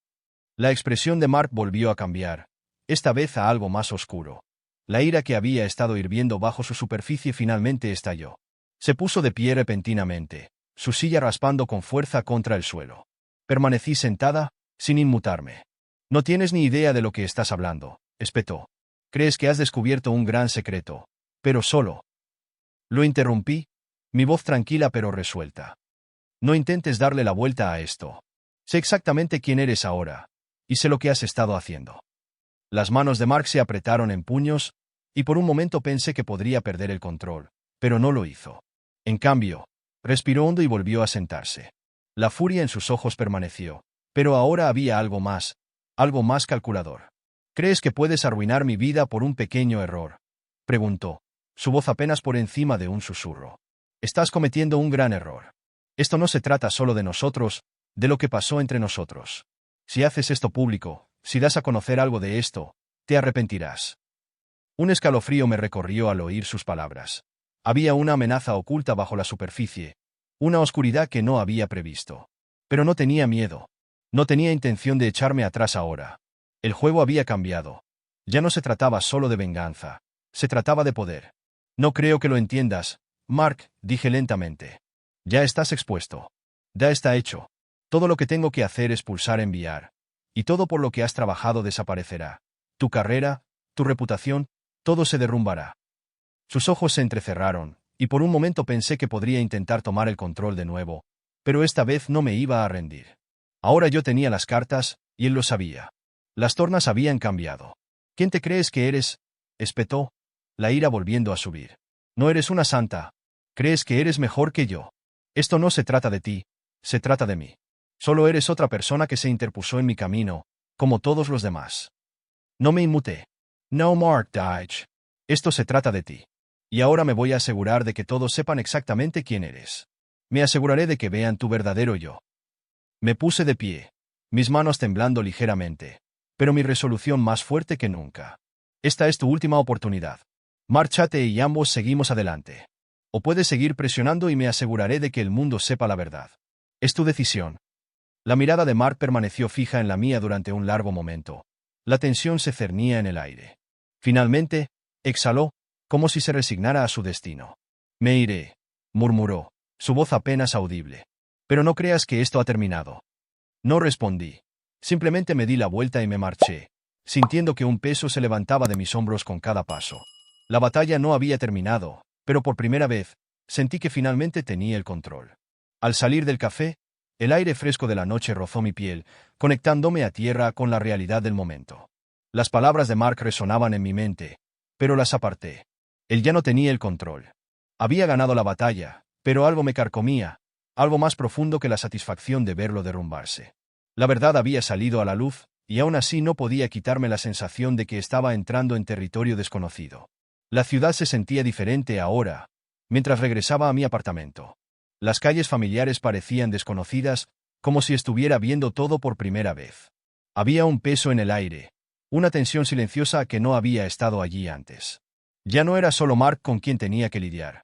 La expresión de Mark volvió a cambiar, esta vez a algo más oscuro. La ira que había estado hirviendo bajo su superficie finalmente estalló. Se puso de pie repentinamente, su silla raspando con fuerza contra el suelo. Permanecí sentada, sin inmutarme. No tienes ni idea de lo que estás hablando, espetó. Crees que has descubierto un gran secreto, pero solo. Lo interrumpí, mi voz tranquila pero resuelta. No intentes darle la vuelta a esto. Sé exactamente quién eres ahora, y sé lo que has estado haciendo. Las manos de Mark se apretaron en puños, y por un momento pensé que podría perder el control, pero no lo hizo. En cambio, respiró hondo y volvió a sentarse. La furia en sus ojos permaneció, pero ahora había algo más calculador. ¿Crees que puedes arruinar mi vida por un pequeño error?, preguntó, su voz apenas por encima de un susurro. Estás cometiendo un gran error. Esto no se trata solo de nosotros, de lo que pasó entre nosotros. Si haces esto público, si das a conocer algo de esto, te arrepentirás. Un escalofrío me recorrió al oír sus palabras. Había una amenaza oculta bajo la superficie, una oscuridad que no había previsto. Pero no tenía miedo. No tenía intención de echarme atrás ahora. El juego había cambiado. Ya no se trataba solo de venganza. Se trataba de poder. No creo que lo entiendas, Mark, dije lentamente. Ya estás expuesto. Ya está hecho. Todo lo que tengo que hacer es pulsar enviar. Y todo por lo que has trabajado desaparecerá. Tu carrera, tu reputación, todo se derrumbará. Sus ojos se entrecerraron, y por un momento pensé que podría intentar tomar el control de nuevo, pero esta vez no me iba a rendir. Ahora yo tenía las cartas, y él lo sabía. Las tornas habían cambiado. ¿Quién te crees que eres?, espetó, la ira volviendo a subir. No eres una santa. ¿Crees que eres mejor que yo? Esto no se trata de ti, se trata de mí. Solo eres otra persona que se interpuso en mi camino, como todos los demás. No me inmuté. No, Mark Deitch. Esto se trata de ti. Y ahora me voy a asegurar de que todos sepan exactamente quién eres. Me aseguraré de que vean tu verdadero yo. Me puse de pie, mis manos temblando ligeramente, pero mi resolución más fuerte que nunca. Esta es tu última oportunidad. Márchate y ambos seguimos adelante. O puedes seguir presionando y me aseguraré de que el mundo sepa la verdad. Es tu decisión. La mirada de Mark permaneció fija en la mía durante un largo momento. La tensión se cernía en el aire. Finalmente, exhaló, como si se resignara a su destino. Me iré, murmuró, su voz apenas audible. Pero no creas que esto ha terminado. No respondí. Simplemente me di la vuelta y me marché, sintiendo que un peso se levantaba de mis hombros con cada paso. La batalla no había terminado, pero por primera vez, sentí que finalmente tenía el control. Al salir del café, el aire fresco de la noche rozó mi piel, conectándome a tierra con la realidad del momento. Las palabras de Mark resonaban en mi mente, pero las aparté. Él ya no tenía el control. Había ganado la batalla, pero algo me carcomía, algo más profundo que la satisfacción de verlo derrumbarse. La verdad había salido a la luz, y aún así no podía quitarme la sensación de que estaba entrando en territorio desconocido. La ciudad se sentía diferente ahora, mientras regresaba a mi apartamento. Las calles familiares parecían desconocidas, como si estuviera viendo todo por primera vez. Había un peso en el aire, una tensión silenciosa que no había estado allí antes. Ya no era solo Mark con quien tenía que lidiar.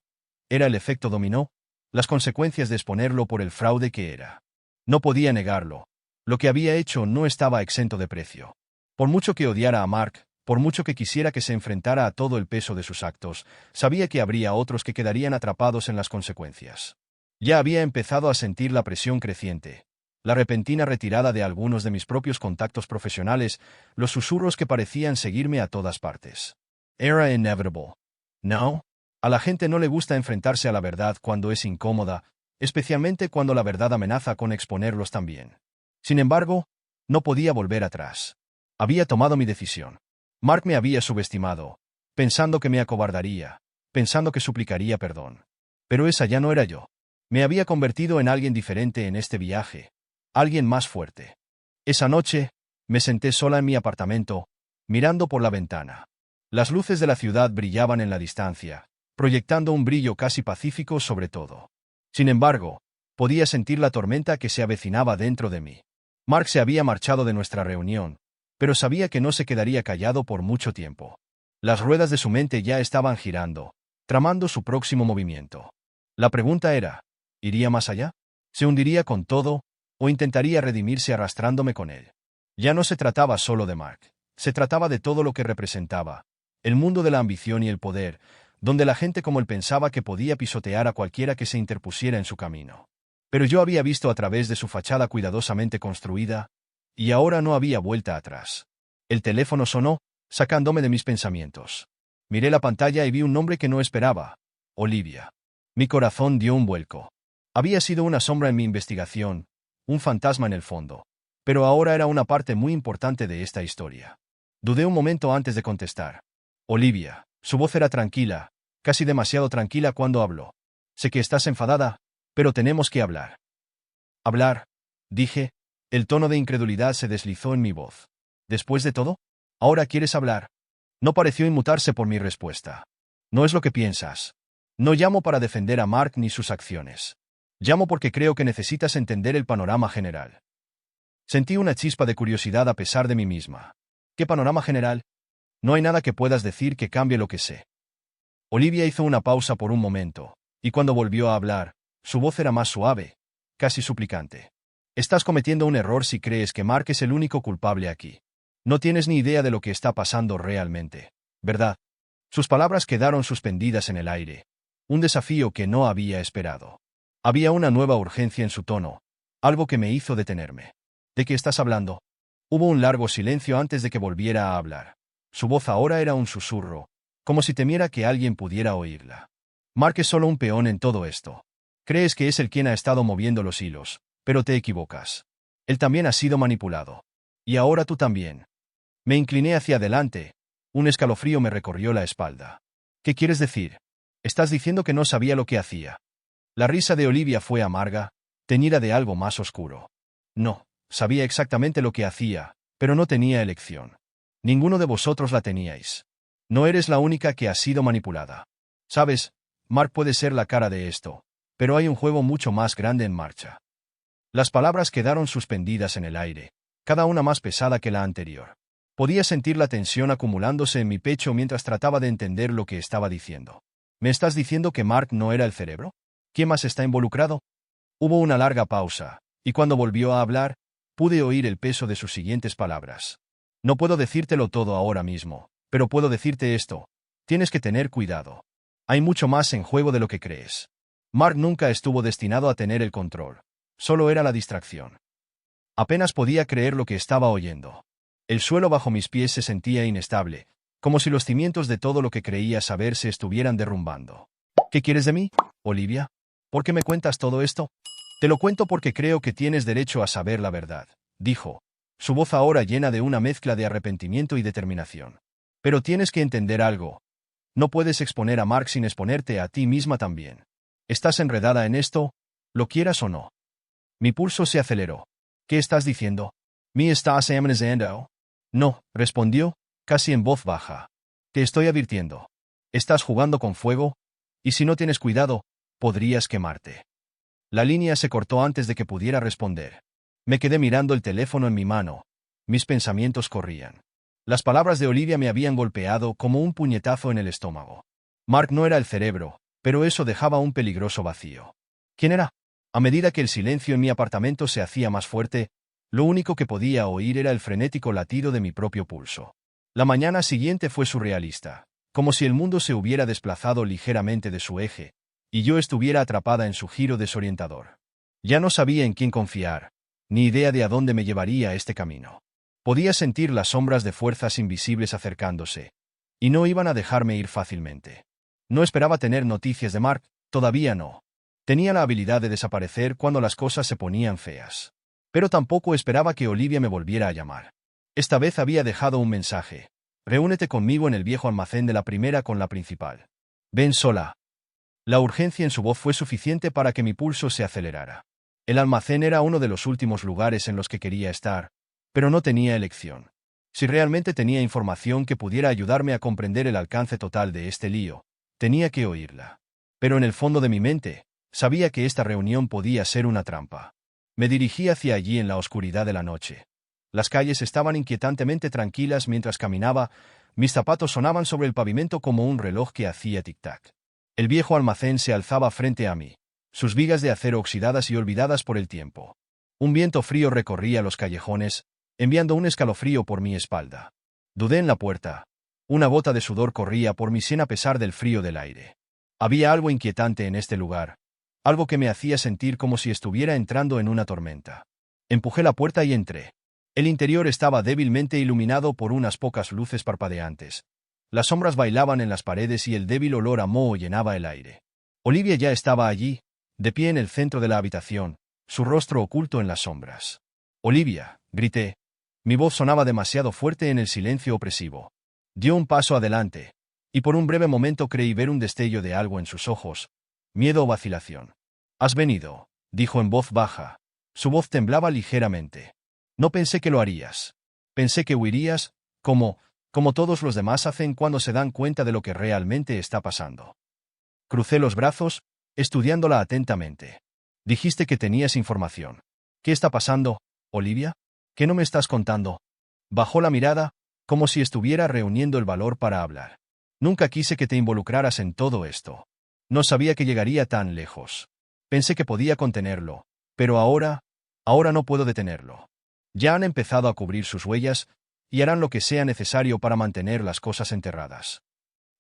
Era el efecto dominó, las consecuencias de exponerlo por el fraude que era. No podía negarlo. Lo que había hecho no estaba exento de precio. Por mucho que odiara a Mark, por mucho que quisiera que se enfrentara a todo el peso de sus actos, sabía que habría otros que quedarían atrapados en las consecuencias. Ya había empezado a sentir la presión creciente, la repentina retirada de algunos de mis propios contactos profesionales, los susurros que parecían seguirme a todas partes. Era inevitable. ¿No? A la gente no le gusta enfrentarse a la verdad cuando es incómoda, especialmente cuando la verdad amenaza con exponerlos también. Sin embargo, no podía volver atrás. Había tomado mi decisión. Mark me había subestimado, pensando que me acobardaría, pensando que suplicaría perdón. Pero esa ya no era yo. Me había convertido en alguien diferente en este viaje, alguien más fuerte. Esa noche, me senté sola en mi apartamento, mirando por la ventana. Las luces de la ciudad brillaban en la distancia, proyectando un brillo casi pacífico sobre todo. Sin embargo, podía sentir la tormenta que se avecinaba dentro de mí. Mark se había marchado de nuestra reunión, pero sabía que no se quedaría callado por mucho tiempo. Las ruedas de su mente ya estaban girando, tramando su próximo movimiento. La pregunta era, ¿iría más allá? ¿Se hundiría con todo, o intentaría redimirse arrastrándome con él? Ya no se trataba solo de Mark, se trataba de todo lo que representaba, el mundo de la ambición y el poder, donde la gente como él pensaba que podía pisotear a cualquiera que se interpusiera en su camino. Pero yo había visto a través de su fachada cuidadosamente construida, y ahora no había vuelta atrás. El teléfono sonó, sacándome de mis pensamientos. Miré la pantalla y vi un nombre que no esperaba: Olivia. Mi corazón dio un vuelco. Había sido una sombra en mi investigación, un fantasma en el fondo, pero ahora era una parte muy importante de esta historia. Dudé un momento antes de contestar. Olivia. Su voz era tranquila, casi demasiado tranquila cuando habló. Sé que estás enfadada, pero tenemos que hablar. ¿Hablar? Dije. El tono de incredulidad se deslizó en mi voz. ¿Después de todo? ¿Ahora quieres hablar? No pareció inmutarse por mi respuesta. No es lo que piensas. No llamo para defender a Mark ni sus acciones. Llamo porque creo que necesitas entender el panorama general. Sentí una chispa de curiosidad a pesar de mí misma. ¿Qué panorama general? No hay nada que puedas decir que cambie lo que sé. Olivia hizo una pausa por un momento, y cuando volvió a hablar, su voz era más suave, casi suplicante. Estás cometiendo un error si crees que Mark es el único culpable aquí. No tienes ni idea de lo que está pasando realmente, ¿verdad? Sus palabras quedaron suspendidas en el aire, un desafío que no había esperado. Había una nueva urgencia en su tono, algo que me hizo detenerme. ¿De qué estás hablando? Hubo un largo silencio antes de que volviera a hablar. Su voz ahora era un susurro, como si temiera que alguien pudiera oírla. Mark es solo un peón en todo esto. Crees que es él quien ha estado moviendo los hilos, pero te equivocas. Él también ha sido manipulado. Y ahora tú también. Me incliné hacia adelante. Un escalofrío me recorrió la espalda. ¿Qué quieres decir? Estás diciendo que no sabía lo que hacía. La risa de Olivia fue amarga, teñida de algo más oscuro. No, sabía exactamente lo que hacía, pero no tenía elección. Ninguno de vosotros la teníais. No eres la única que ha sido manipulada. Sabes, Mark puede ser la cara de esto, pero hay un juego mucho más grande en marcha. Las palabras quedaron suspendidas en el aire, cada una más pesada que la anterior. Podía sentir la tensión acumulándose en mi pecho mientras trataba de entender lo que estaba diciendo. ¿Me estás diciendo que Mark no era el cerebro? ¿Quién más está involucrado? Hubo una larga pausa, y cuando volvió a hablar, pude oír el peso de sus siguientes palabras. No puedo decírtelo todo ahora mismo, pero puedo decirte esto. Tienes que tener cuidado. Hay mucho más en juego de lo que crees. Mark nunca estuvo destinado a tener el control. Solo era la distracción. Apenas podía creer lo que estaba oyendo. El suelo bajo mis pies se sentía inestable, como si los cimientos de todo lo que creía saber se estuvieran derrumbando. ¿Qué quieres de mí, Olivia? ¿Por qué me cuentas todo esto? Te lo cuento porque creo que tienes derecho a saber la verdad, dijo, su voz ahora llena de una mezcla de arrepentimiento y determinación. Pero tienes que entender algo. No puedes exponer a Mark sin exponerte a ti misma también. Estás enredada en esto, lo quieras o no. Mi pulso se aceleró. ¿Qué estás diciendo? ¿Me estás amenazando? No, respondió, casi en voz baja. Te estoy advirtiendo. Estás jugando con fuego, y si no tienes cuidado, podrías quemarte. La línea se cortó antes de que pudiera responder. Me quedé mirando el teléfono en mi mano. Mis pensamientos corrían. Las palabras de Olivia me habían golpeado como un puñetazo en el estómago. Mark no era el cerebro, pero eso dejaba un peligroso vacío. ¿Quién era? A medida que el silencio en mi apartamento se hacía más fuerte, lo único que podía oír era el frenético latido de mi propio pulso. La mañana siguiente fue surrealista, como si el mundo se hubiera desplazado ligeramente de su eje, y yo estuviera atrapada en su giro desorientador. Ya no sabía en quién confiar, ni idea de a dónde me llevaría este camino. Podía sentir las sombras de fuerzas invisibles acercándose, y no iban a dejarme ir fácilmente. No esperaba tener noticias de Mark, todavía no. Tenía la habilidad de desaparecer cuando las cosas se ponían feas. Pero tampoco esperaba que Olivia me volviera a llamar. Esta vez había dejado un mensaje. Reúnete conmigo en el viejo almacén de la primera con la principal. Ven sola. La urgencia en su voz fue suficiente para que mi pulso se acelerara. El almacén era uno de los últimos lugares en los que quería estar, pero no tenía elección. Si realmente tenía información que pudiera ayudarme a comprender el alcance total de este lío, tenía que oírla. Pero en el fondo de mi mente, sabía que esta reunión podía ser una trampa. Me dirigí hacia allí en la oscuridad de la noche. Las calles estaban inquietantemente tranquilas mientras caminaba, mis zapatos sonaban sobre el pavimento como un reloj que hacía tic-tac. El viejo almacén se alzaba frente a mí, sus vigas de acero oxidadas y olvidadas por el tiempo. Un viento frío recorría los callejones, enviando un escalofrío por mi espalda. Dudé en la puerta. Una gota de sudor corría por mi sien a pesar del frío del aire. Había algo inquietante en este lugar, algo que me hacía sentir como si estuviera entrando en una tormenta. Empujé la puerta y entré. El interior estaba débilmente iluminado por unas pocas luces parpadeantes. Las sombras bailaban en las paredes y el débil olor a moho llenaba el aire. Olivia ya estaba allí, de pie en el centro de la habitación, su rostro oculto en las sombras. «Olivia», grité. Mi voz sonaba demasiado fuerte en el silencio opresivo. Dio un paso adelante, y por un breve momento creí ver un destello de algo en sus ojos, miedo o vacilación. «Has venido», dijo en voz baja. Su voz temblaba ligeramente. «No pensé que lo harías. Pensé que huirías, como todos los demás hacen cuando se dan cuenta de lo que realmente está pasando». Crucé los brazos, estudiándola atentamente. «Dijiste que tenías información. ¿Qué está pasando, Olivia? ¿Qué no me estás contando?» Bajó la mirada, como si estuviera reuniendo el valor para hablar. «Nunca quise que te involucraras en todo esto. No sabía que llegaría tan lejos. Pensé que podía contenerlo, pero ahora no puedo detenerlo. Ya han empezado a cubrir sus huellas, y harán lo que sea necesario para mantener las cosas enterradas».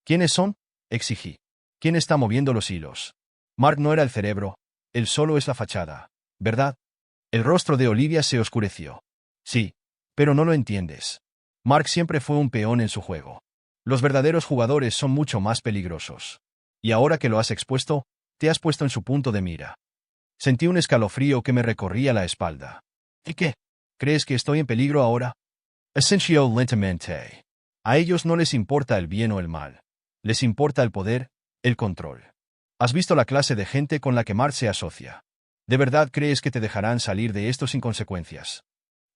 «¿Quiénes son?», exigí. «¿Quién está moviendo los hilos?» Mark no era el cerebro, él solo es la fachada, ¿verdad? El rostro de Olivia se oscureció. «Sí, pero no lo entiendes. Mark siempre fue un peón en su juego. Los verdaderos jugadores son mucho más peligrosos. Y ahora que lo has expuesto, te has puesto en su punto de mira». Sentí un escalofrío que me recorría la espalda. «¿Y qué? ¿Crees que estoy en peligro ahora?» Asenció lentamente. A ellos no les importa el bien o el mal. Les importa el poder, el control. ¿Has visto la clase de gente con la que Mark se asocia? ¿De verdad crees que te dejarán salir de esto sin consecuencias?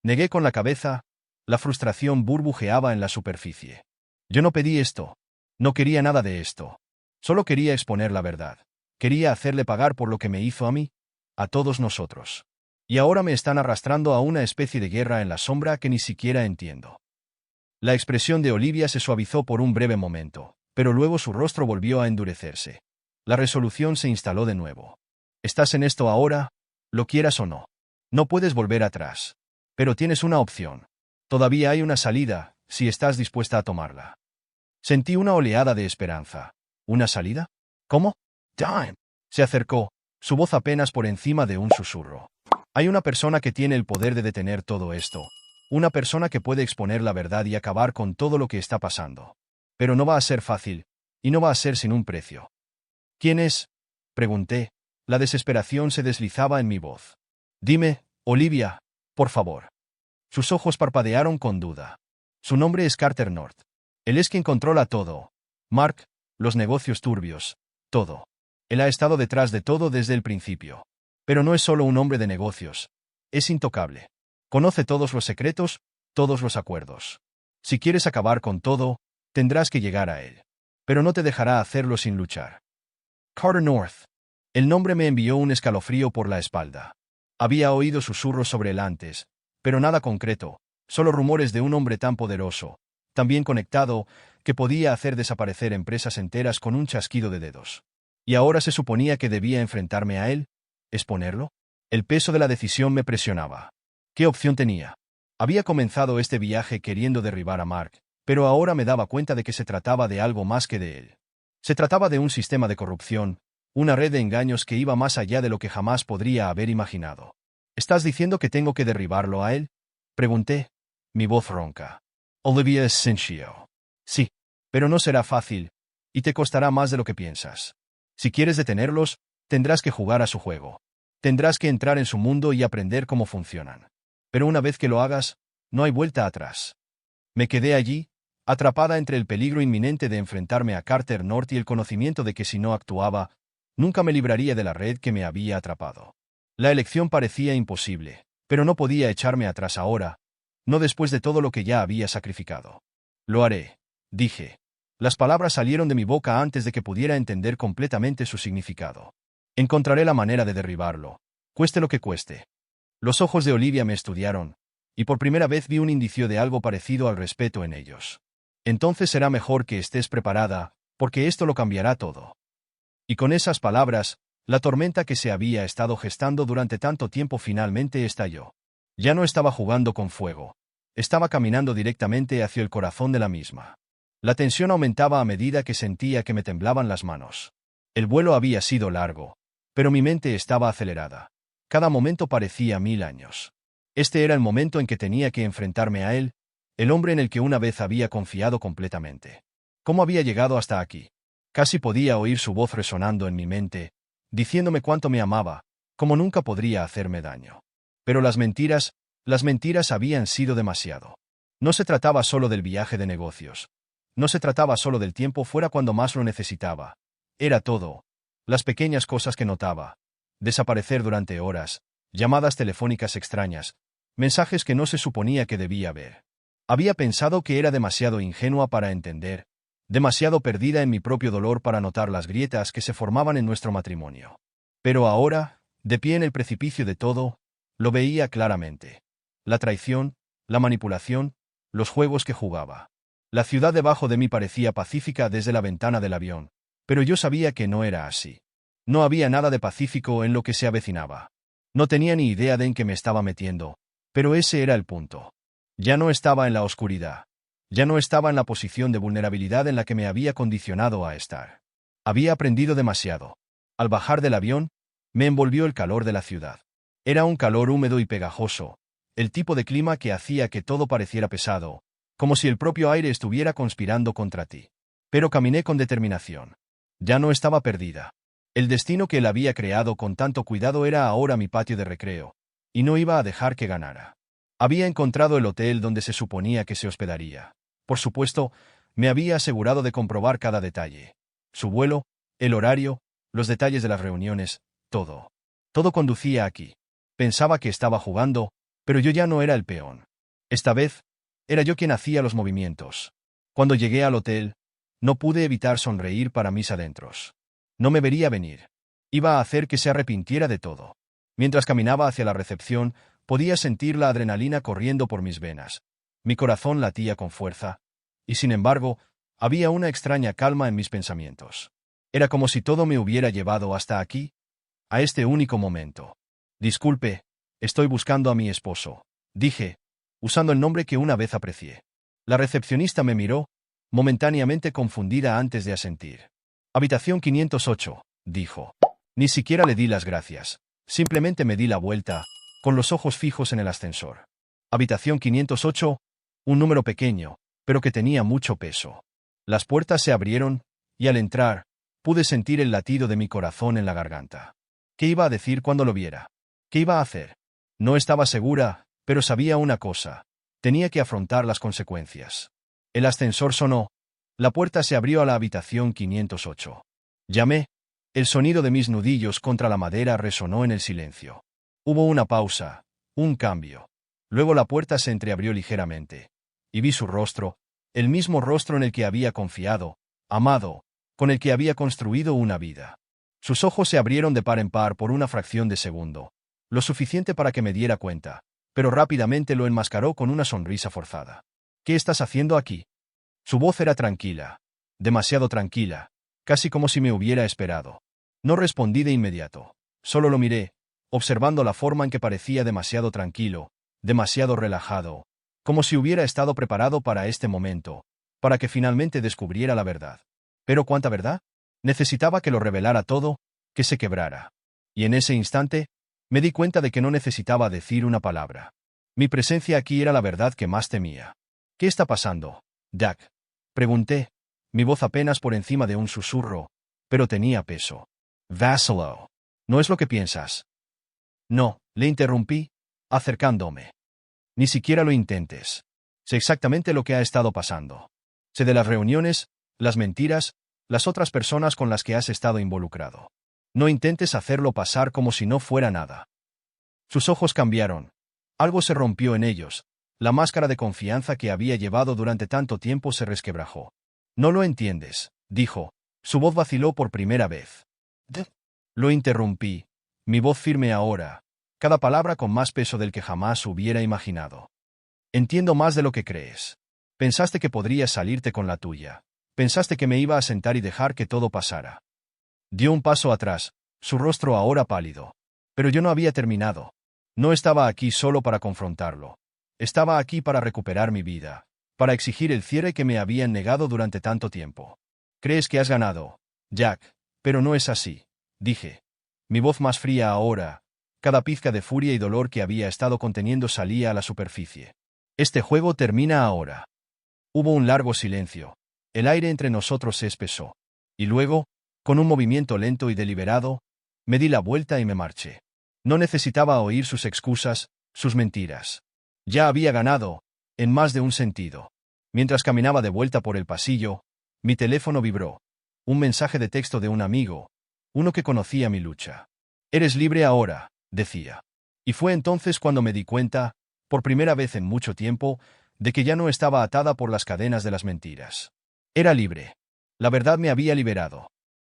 Negué con la cabeza. La frustración burbujeaba en la superficie. Yo no pedí esto. No quería nada de esto. Solo quería exponer la verdad. Quería hacerle pagar por lo que me hizo a mí, a todos nosotros. Y ahora me están arrastrando a una especie de guerra en la sombra que ni siquiera entiendo. La expresión de Olivia se suavizó por un breve momento, pero luego su rostro volvió a endurecerse. La resolución se instaló de nuevo. «Estás en esto ahora, lo quieras o no. No puedes volver atrás. Pero tienes una opción. Todavía hay una salida, si estás dispuesta a tomarla». Sentí una oleada de esperanza. ¿Una salida? ¿Cómo? Dime. Se acercó, su voz apenas por encima de un susurro. Hay una persona que tiene el poder de detener todo esto. Una persona que puede exponer la verdad y acabar con todo lo que está pasando. Pero no va a ser fácil, y no va a ser sin un precio. ¿Quién es? Pregunté. La desesperación se deslizaba en mi voz. Dime, Olivia, por favor. Sus ojos parpadearon con duda. Su nombre es Carter North. Él es quien controla todo. Mark, los negocios turbios, todo. Él ha estado detrás de todo desde el principio. Pero no es solo un hombre de negocios. Es intocable. Conoce todos los secretos, todos los acuerdos. Si quieres acabar con todo, tendrás que llegar a él. Pero no te dejará hacerlo sin luchar. Carter North. El nombre me envió un escalofrío por la espalda. Había oído susurros sobre él antes, pero nada concreto, solo rumores de un hombre tan poderoso, tan bien conectado, que podía hacer desaparecer empresas enteras con un chasquido de dedos. Y ahora se suponía que debía enfrentarme a él, ¿exponerlo? El peso de la decisión me presionaba. ¿Qué opción tenía? Había comenzado este viaje queriendo derribar a Mark, pero ahora me daba cuenta de que se trataba de algo más que de él. Se trataba de un sistema de corrupción, una red de engaños que iba más allá de lo que jamás podría haber imaginado. ¿Estás diciendo que tengo que derribarlo a él? Pregunté, mi voz ronca. Olivia Sinchio. Sí, pero no será fácil, y te costará más de lo que piensas. Si quieres detenerlos, tendrás que jugar a su juego. Tendrás que entrar en su mundo y aprender cómo funcionan. Pero una vez que lo hagas, no hay vuelta atrás. Me quedé allí, atrapada entre el peligro inminente de enfrentarme a Carter North y el conocimiento de que si no actuaba, nunca me libraría de la red que me había atrapado. La elección parecía imposible, pero no podía echarme atrás ahora, no después de todo lo que ya había sacrificado. Lo haré, dije. Las palabras salieron de mi boca antes de que pudiera entender completamente su significado. Encontraré la manera de derribarlo, cueste lo que cueste. Los ojos de Olivia me estudiaron, y por primera vez vi un indicio de algo parecido al respeto en ellos. Entonces será mejor que estés preparada, porque esto lo cambiará todo. Y con esas palabras, la tormenta que se había estado gestando durante tanto tiempo finalmente estalló. Ya no estaba jugando con fuego. Estaba caminando directamente hacia el corazón de la misma. La tensión aumentaba a medida que sentía que me temblaban las manos. El vuelo había sido largo, pero mi mente estaba acelerada. Cada momento parecía 1000 años. Este era el momento en que tenía que enfrentarme a él, el hombre en el que una vez había confiado completamente. ¿Cómo había llegado hasta aquí? Casi podía oír su voz resonando en mi mente, diciéndome cuánto me amaba, como nunca podría hacerme daño. Pero las mentiras habían sido demasiado. No se trataba solo del viaje de negocios. No se trataba solo del tiempo fuera cuando más lo necesitaba. Era todo. Las pequeñas cosas que notaba. Desaparecer durante horas, llamadas telefónicas extrañas, mensajes que no se suponía que debía ver. Había pensado que era demasiado ingenua para entender, demasiado perdida en mi propio dolor para notar las grietas que se formaban en nuestro matrimonio. Pero ahora, de pie en el precipicio de todo, lo veía claramente. La traición, la manipulación, los juegos que jugaba. La ciudad debajo de mí parecía pacífica desde la ventana del avión, pero yo sabía que no era así. No había nada de pacífico en lo que se avecinaba. No tenía ni idea de en qué me estaba metiendo, pero ese era el punto. Ya no estaba en la oscuridad. Ya no estaba en la posición de vulnerabilidad en la que me había condicionado a estar. Había aprendido demasiado. Al bajar del avión, me envolvió el calor de la ciudad. Era un calor húmedo y pegajoso, el tipo de clima que hacía que todo pareciera pesado, como si el propio aire estuviera conspirando contra ti. Pero caminé con determinación. Ya no estaba perdida. El destino que él había creado con tanto cuidado era ahora mi patio de recreo, y no iba a dejar que ganara. Había encontrado el hotel donde se suponía que se hospedaría. Por supuesto, me había asegurado de comprobar cada detalle. Su vuelo, el horario, los detalles de las reuniones, todo. Todo conducía aquí. Pensaba que estaba jugando, pero yo ya no era el peón. Esta vez, era yo quien hacía los movimientos. Cuando llegué al hotel, no pude evitar sonreír para mis adentros. No me vería venir. Iba a hacer que se arrepintiera de todo. Mientras caminaba hacia la recepción, podía sentir la adrenalina corriendo por mis venas. Mi corazón latía con fuerza, y sin embargo, había una extraña calma en mis pensamientos. Era como si todo me hubiera llevado hasta aquí, a este único momento. Disculpe, estoy buscando a mi esposo, dije, usando el nombre que una vez aprecié. La recepcionista me miró, momentáneamente confundida antes de asentir. Habitación 508, dijo. Ni siquiera le di las gracias. Simplemente me di la vuelta, con los ojos fijos en el ascensor. Habitación 508, un número pequeño, pero que tenía mucho peso. Las puertas se abrieron, y al entrar, pude sentir el latido de mi corazón en la garganta. ¿Qué iba a decir cuando lo viera? ¿Qué iba a hacer? No estaba segura, pero sabía una cosa. Tenía que afrontar las consecuencias. El ascensor sonó. La puerta se abrió a la habitación 508. Llamé. El sonido de mis nudillos contra la madera resonó en el silencio. Hubo una pausa, un cambio. Luego la puerta se entreabrió ligeramente. Y vi su rostro, el mismo rostro en el que había confiado, amado, con el que había construido una vida. Sus ojos se abrieron de par en par por una fracción de segundo, lo suficiente para que me diera cuenta, pero rápidamente lo enmascaró con una sonrisa forzada. ¿Qué estás haciendo aquí? Su voz era tranquila, demasiado tranquila, casi como si me hubiera esperado. No respondí de inmediato, solo lo miré, observando la forma en que parecía demasiado tranquilo, demasiado relajado, como si hubiera estado preparado para este momento, para que finalmente descubriera la verdad. ¿Pero cuánta verdad? Necesitaba que lo revelara todo, que se quebrara. Y en ese instante, me di cuenta de que no necesitaba decir una palabra. Mi presencia aquí era la verdad que más temía. ¿Qué está pasando, Jack? Pregunté, mi voz apenas por encima de un susurro, pero tenía peso. Vassalo. ¿No es lo que piensas? No, le interrumpí, acercándome. Ni siquiera lo intentes. Sé exactamente lo que ha estado pasando. Sé de las reuniones, las mentiras, las otras personas con las que has estado involucrado. No intentes hacerlo pasar como si no fuera nada. Sus ojos cambiaron. Algo se rompió en ellos. La máscara de confianza que había llevado durante tanto tiempo se resquebrajó. No lo entiendes, dijo. Su voz vaciló por primera vez. Lo interrumpí, mi voz firme ahora, cada palabra con más peso del que jamás hubiera imaginado. Entiendo más de lo que crees. Pensaste que podrías salirte con la tuya. Pensaste que me iba a sentar y dejar que todo pasara. Dio un paso atrás, su rostro ahora pálido. Pero yo no había terminado. No estaba aquí solo para confrontarlo. Estaba aquí para recuperar mi vida, para exigir el cierre que me habían negado durante tanto tiempo. Crees que has ganado, Jack, pero no es así, dije. Mi voz más fría ahora, cada pizca de furia y dolor que había estado conteniendo salía a la superficie. Este juego termina ahora. Hubo un largo silencio. El aire entre nosotros se espesó. Y luego, con un movimiento lento y deliberado, me di la vuelta y me marché. No necesitaba oír sus excusas, sus mentiras. Ya había ganado, en más de un sentido. Mientras caminaba de vuelta por el pasillo, mi teléfono vibró. Un mensaje de texto de un amigo, uno que conocía mi lucha. Eres libre ahora, decía. Y fue entonces cuando me di cuenta, por primera vez en mucho tiempo, de que ya no estaba atada por las cadenas de las mentiras. Era libre. La verdad me había liberado.